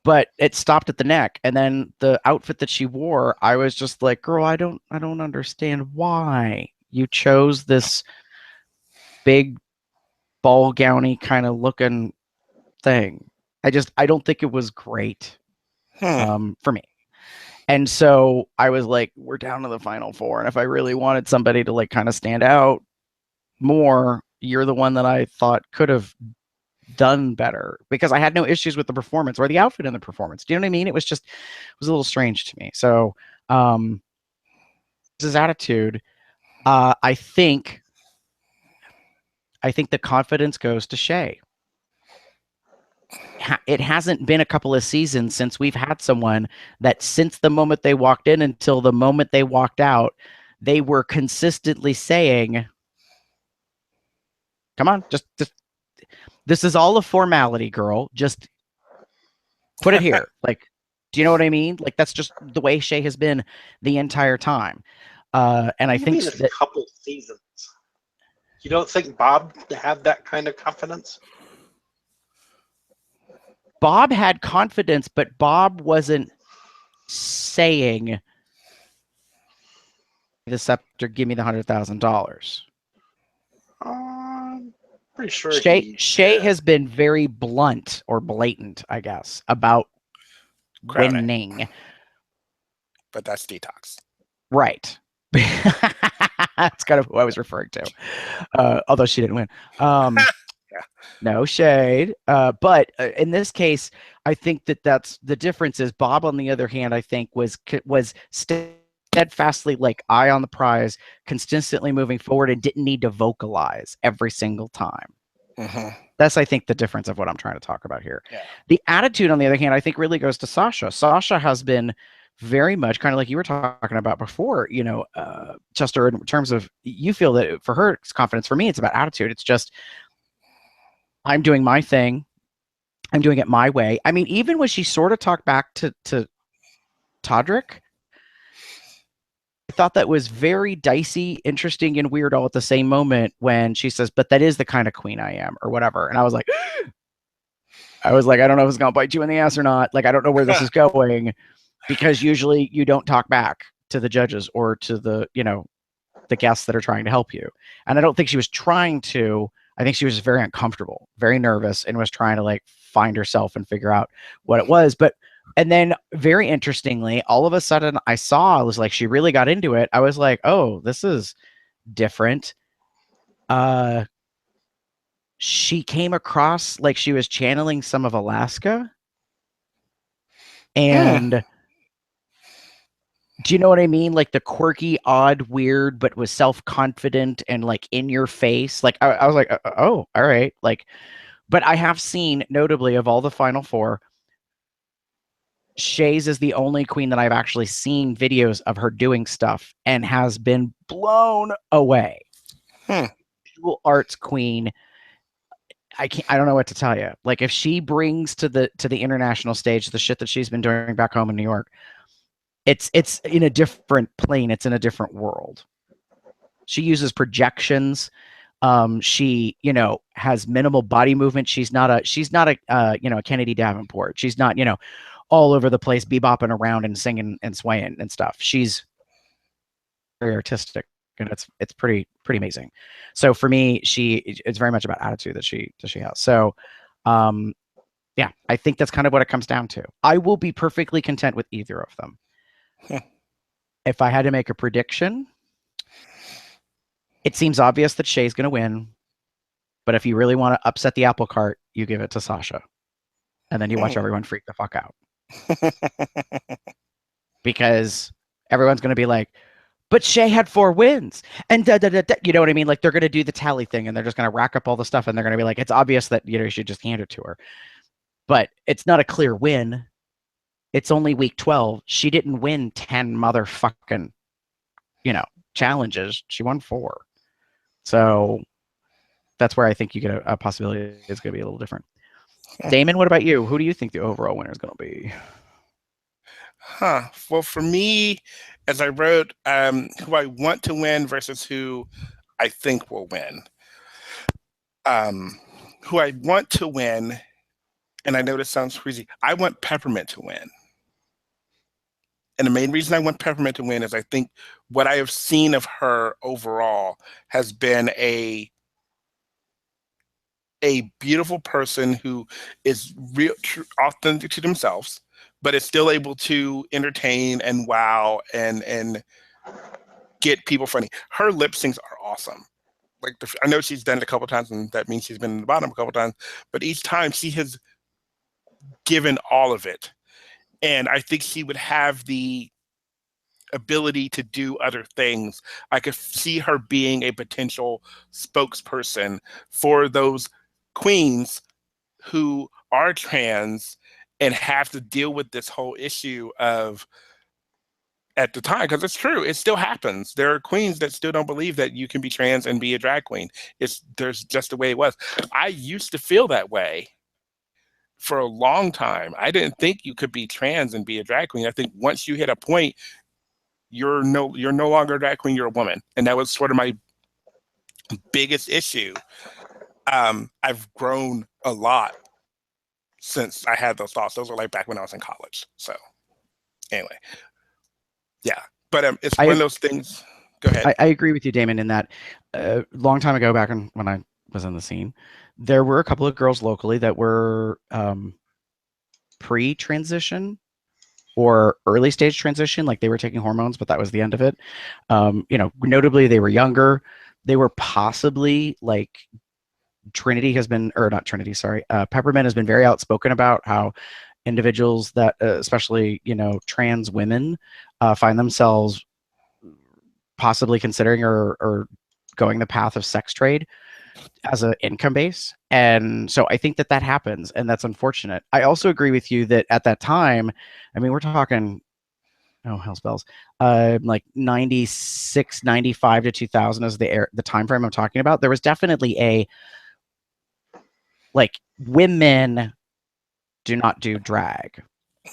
But it stopped at the neck, and then the outfit that she wore, I was just like, girl, I don't understand why you chose this big ball gowny kind of looking thing. I don't think it was great for me. And so I was like, we're down to the final four, and if I really wanted somebody to like kind of stand out more, you're the one that I thought could have done better, because I had no issues with the performance or the outfit in the performance. Do you know what I mean? It was a little strange to me. So his attitude, I think the confidence goes to Shay. It hasn't been a couple of seasons since we've had someone that, since the moment they walked in until the moment they walked out, they were consistently saying, come on, just this is all a formality, girl. Just put it here. Like, do you know what I mean? Like, that's just the way Shay has been the entire time. And I think that, a couple seasons. You don't think Bob had that kind of confidence? Bob had confidence, but Bob wasn't saying, the scepter, give me the $100,000. Pretty sure Shay has been very blunt or blatant, I guess, about winning. But that's Detox. Right. That's kind of who I was referring to. Although she didn't win. No shade. But in this case, I think that's the difference. Is Bob, on the other hand, I think was steadfastly like eye on the prize, consistently moving forward, and didn't need to vocalize every single time. That's, I think, the difference of what I'm trying to talk about here. Yeah. The attitude, on the other hand, I think really goes to Sasha. Sasha has been very much kind of like you were talking about before, you know, Chester, in terms of, you feel that for her it's confidence. For me, it's about attitude. It's just, I'm doing my thing. I'm doing it my way. I mean, even when she sort of talked back to Todrick, I thought that was very dicey, interesting, and weird all at the same moment when she says, but that is the kind of queen I am, or whatever. And I was like, I don't know if it's going to bite you in the ass or not. Like, I don't know where this is going, because usually you don't talk back to the judges or to the, you know, the guests that are trying to help you. And I don't think she was trying to. I think she was very uncomfortable, very nervous, and was trying to like find herself and figure out what it was. And then, very interestingly, all of a sudden I was like, she really got into it. I was like, oh, this is different. She came across like she was channeling some of Alaska. And do you know what I mean? Like the quirky, odd, weird, but was self-confident and like in your face. Like I was like, oh, all right. Like, but I have seen, notably, of all the final four, Shay's is the only queen that I've actually seen videos of her doing stuff and has been blown away. Visual arts queen. I don't know what to tell you. Like, if she brings to the international stage the shit that she's been doing back home in New York, it's in a different plane. It's in a different world. She uses projections. She, you know, has minimal body movement. She's not a you know, a Kennedy Davenport. She's not, you know, all over the place, bebopping around and singing and swaying and stuff. She's very artistic, and it's pretty amazing. So for me, it's very much about attitude that she has. So, yeah, I think that's kind of what it comes down to. I will be perfectly content with either of them. If I had to make a prediction, it seems obvious that Shay's going to win. But if you really want to upset the apple cart, you give it to Sasha. And then you watch everyone freak the fuck out. Because everyone's going to be like, but Shay had 4 wins. And you know what I mean? Like, they're going to do the tally thing, and they're just going to rack up all the stuff, and they're going to be like, it's obvious that, you know, you should just hand it to her. But it's not a clear win. It's only week 12. She didn't win 10 motherfucking, you know, challenges. She won 4. So that's where I think you get a possibility it's going to be a little different. Damon, what about you? Who do you think the overall winner is going to be? Well, for me, as I wrote, who I want to win versus who I think will win. Who I want to win, and I know this sounds crazy, I want Peppermint to win. And the main reason I want Peppermint to win is I think what I have seen of her overall has been a beautiful person who is real, authentic to themselves, but is still able to entertain and wow and get people funny. Her lip syncs are awesome. Like I know she's done it a couple times, and that means she's been in the bottom a couple times. But each time she has given all of it, and I think she would have the ability to do other things. I could see her being a potential spokesperson for those queens who are trans and have to deal with this whole issue of at the time, because it's true, it still happens. There are queens that still don't believe that you can be trans and be a drag queen. There's just the way it was. I used to feel that way for a long time. I didn't think you could be trans and be a drag queen. I think once you hit a point, you're no longer a drag queen, you're a woman. And that was sort of my biggest issue. I've grown a lot since I had those thoughts. Those were like back when I was in college. So anyway, yeah. But it's one of those things. Go ahead. I agree with you, Damon, in that a long time ago, back when I was in the scene, there were a couple of girls locally that were pre-transition or early stage transition, like they were taking hormones, but that was the end of it. Notably, they were younger. They were possibly like Trinity has been, or not Trinity, sorry. Peppermint has been very outspoken about how individuals that, especially, trans women, find themselves possibly considering or going the path of sex trade as an income base. And so I think that happens, and that's unfortunate. I also agree with you that at that time, I mean, we're talking, oh, hell spells, like 96, 95 to 2000 is the time frame I'm talking about. There was definitely like women do not do drag.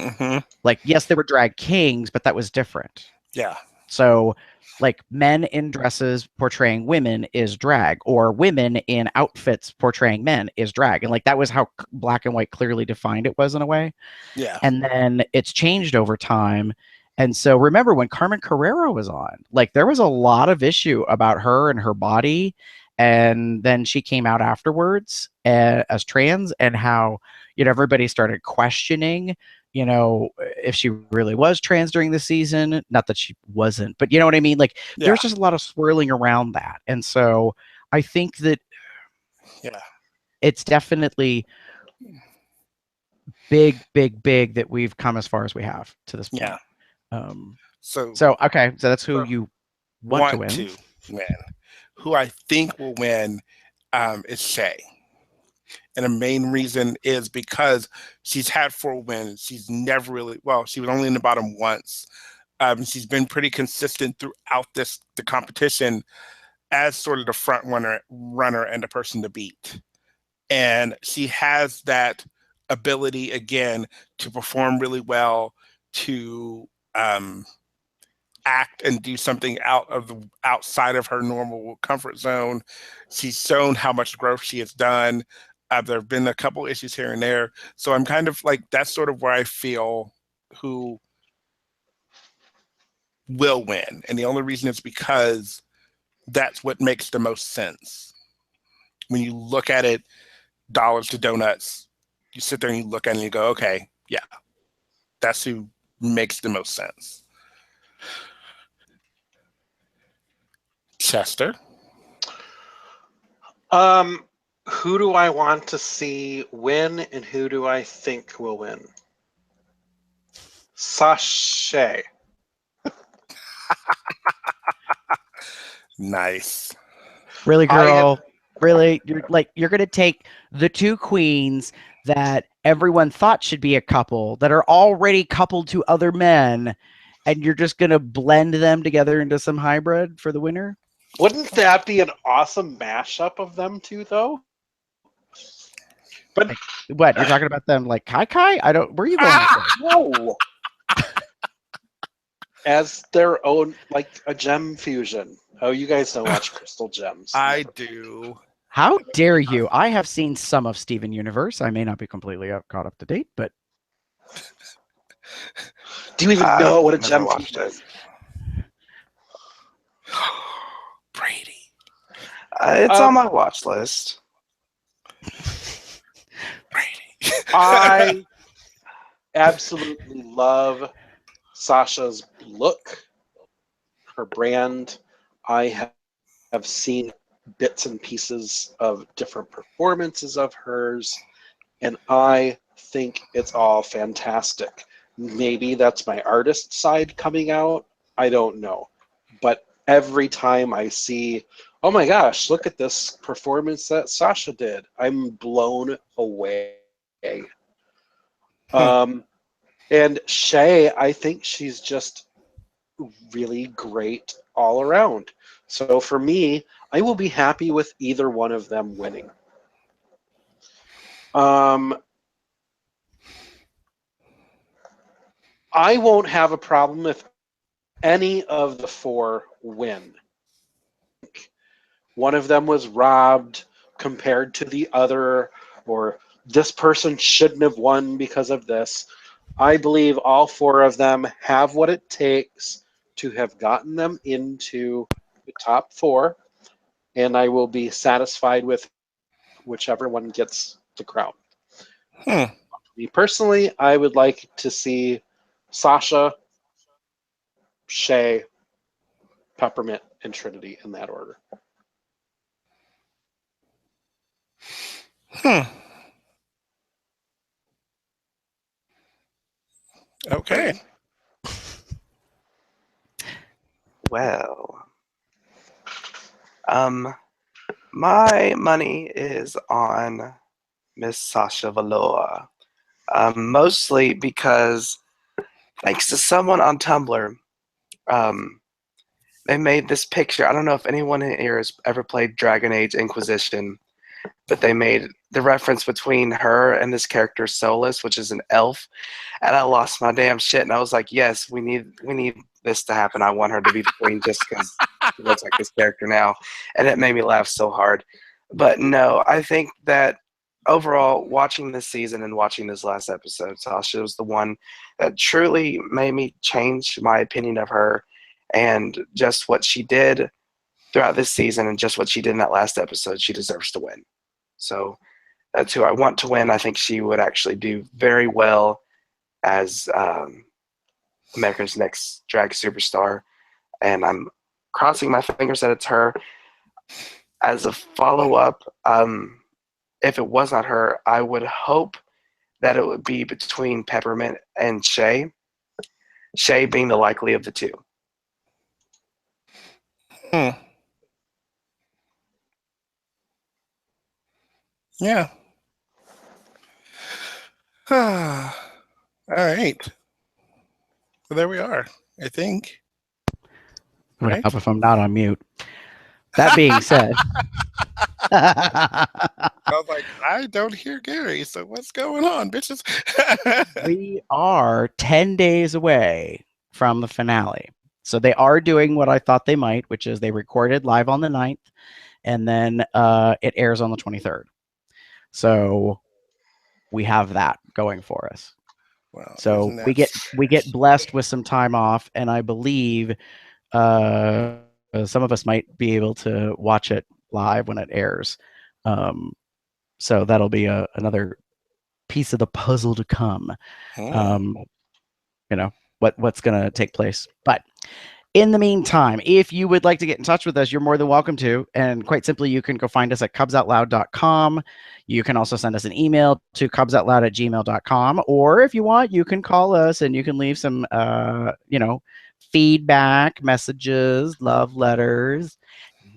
Mm-hmm. Like, yes, there were drag kings, but that was different. Yeah. So like men in dresses portraying women is drag, or women in outfits portraying men is drag. And like that was how black and white clearly defined it was in a way. Yeah. And then it's changed over time. And so remember when Carmen Carrera was on, like there was a lot of issue about her and her body. And then she came out afterwards as trans, and how, everybody started questioning, if she really was trans during the season. Not that she wasn't, but you know what I mean? Like there's just a lot of swirling around that. And so I think that it's definitely big that we've come as far as we have to this point. Yeah. So okay, so that's who you want to win. Who I think will win is Shay. And the main reason is because she's had 4 wins. She's never really, she was only in the bottom once. She's been pretty consistent throughout the competition as sort of the front runner and the person to beat. And she has that ability, again, to perform really well, to act and do something outside of her normal comfort zone. She's shown how much growth she has done. There have been a couple issues here and there. So I'm kind of like, that's sort of where I feel who will win. And the only reason is because that's what makes the most sense. When you look at it, dollars to donuts, you sit there and you look at it and you go, okay, yeah, that's who makes the most sense. Chester? Who do I want to see win, and who do I think will win? Sashay. Nice. Really, girl? Really? You're gonna take the 2 queens that everyone thought should be a couple, that are already coupled to other men, and you're just gonna blend them together into some hybrid for the winner? Wouldn't that be an awesome mashup of them two, though? But What, you're talking about them like Kai? I don't. Where are you going with this? no, as their own, like a gem fusion. Oh, you guys don't watch Crystal Gems. I do. How dare you? I have seen some of Steven Universe. I may not be completely caught up to date, but Do you even know what a never gem watched fusion it. is? Brady. It's on my watch list. Brady. I absolutely love Sasha's look, her brand. I have seen bits and pieces of different performances of hers, and I think it's all fantastic. Maybe that's my artist side coming out. I don't know. But every time I see, oh my gosh, look at this performance that Sasha did, I'm blown away. And Shay, I think she's just really great all around. So for me, I will be happy with either one of them winning. I won't have a problem if any of the four win. One of them was robbed compared to the other, or this person shouldn't have won because of this. I believe all four of them have what it takes to have gotten them into the top four, and I will be satisfied with whichever one gets the crown. Me personally, I would like to see Sasha, Shay, Peppermint, and Trinity in that order. Okay. Well, my money is on Miss Sasha Velour, mostly because thanks to someone on Tumblr, they made this picture. I don't know if anyone here has ever played Dragon Age Inquisition, but they made the reference between her and this character Solus, which is an elf, and I lost my damn shit. And I was like, yes, we need this to happen. I want her to be the queen just because she looks like this character now, and it made me laugh so hard. But no, I think that overall, watching this season and watching this last episode, Sasha was the one that truly made me change my opinion of her and just what she did throughout this season and just what she did in that last episode. She deserves to win. So that's who I want to win. I think she would actually do very well as America's Next Drag Superstar, and I'm crossing my fingers that it's her. As a follow-up, if it was not her, I would hope that it would be between Peppermint and Shay. Shay being the likely of the two. Yeah. All right. Well, there we are, I think. Would Right? help if I'm not on mute. That being said, I was like, I don't hear Gary, so what's going on, bitches? we are 10 days away from the finale. So they are doing what I thought they might, which is they recorded live on the 9th, and then it airs on the 23rd. So we have that going for us. Well, so we get blessed with some time off, and I believe some of us might be able to watch it live when it airs. So that'll be another piece of the puzzle to come. You know what's going to take place. But in the meantime, if you would like to get in touch with us, you're more than welcome to. And quite simply, you can go find us at cubsoutloud.com. You can also send us an email to cubsoutloud@gmail.com. Or if you want, you can call us and you can leave some, feedback, messages, love letters,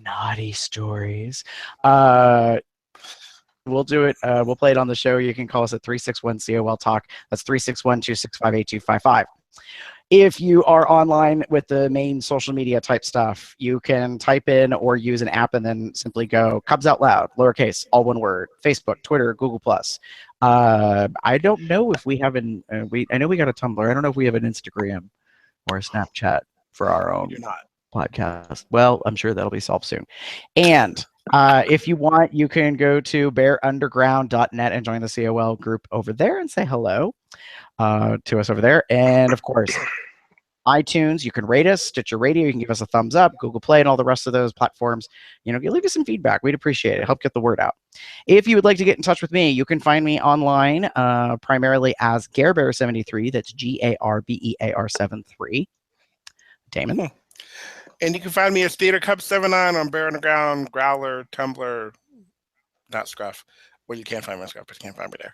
naughty stories. We'll do it. We'll play it on the show. You can call us at 361-COL Talk. That's 361-265-8255. If you are online with the main social media type stuff, you can type in or use an app and then simply go Cubs Out Loud, lowercase, all one word. Facebook, Twitter, Google Plus. I don't know if we have an. I know we got a Tumblr. I don't know if we have an Instagram or a Snapchat for our own You're not. podcast. Well, I'm sure that'll be solved soon. And if you want, you can go to bearunderground.net and join the COL group over there and say hello to us over there. And of course, iTunes, you can rate us, Stitcher Radio, you can give us a thumbs up, Google Play, and all the rest of those platforms. Leave us some feedback. We'd appreciate it. Help get the word out. If you would like to get in touch with me, you can find me online primarily as GareBear73. That's GARBEAR73. Damon? And you can find me as Theater Cup 79 on Bear Underground, Growler, Tumblr, not Scruff. Well, you can find me on Scruff, but you can't find me there.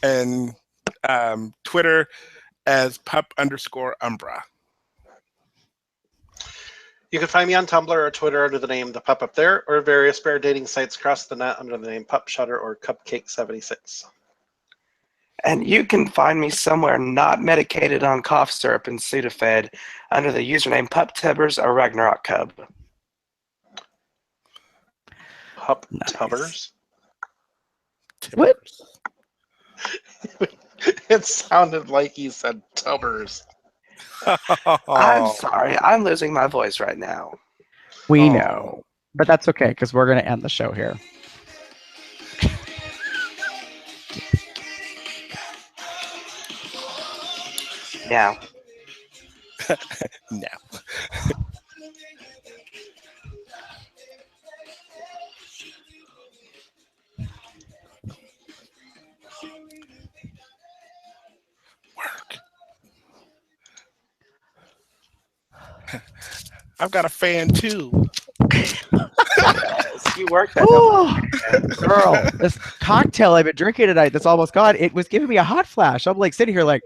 And Twitter as pup_Umbra. You can find me on Tumblr or Twitter under the name The Pup Up There, or various bear dating sites across the net under the name Pup Shutter or Cupcake76. And you can find me somewhere not medicated on cough syrup and Sudafed under the username Pup Tibbers or Ragnarok Cub. Pup Tubbers? What? It sounded like you said Tubbers. I'm sorry. I'm losing my voice right now. We know. But that's okay, because we're going to end the show here. Yeah. No. Work. I've got a fan too. You worked that. Oh, girl, this cocktail I've been drinking tonight that's almost gone, it was giving me a hot flash. I'm like sitting here like,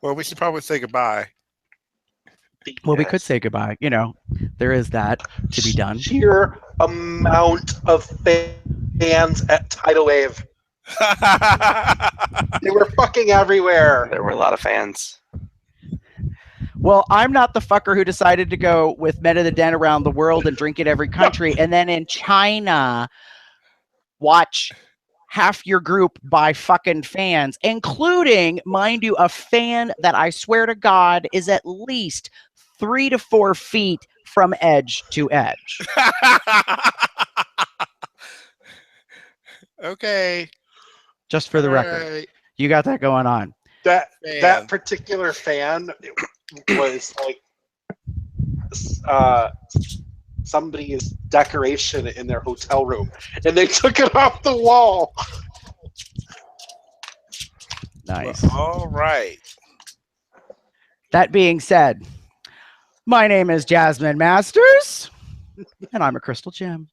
Well, we should probably say goodbye. well, we could say goodbye. There is that to be done. Sheer amount of fans at Tidal Wave. They were fucking everywhere. There were a lot of fans. Well, I'm not the fucker who decided to go with Men of the Den around the world and drink in every country, and then in China watch half your group by fucking fans, including, mind you, a fan that I swear to God is at least 3 to 4 feet from edge to edge. Okay. Just for the record. You got that going on. That particular fan was like somebody's decoration in their hotel room, and they took it off the wall. Nice. Well, all right. That being said, my name is Jasmine Masters, and I'm a crystal gem.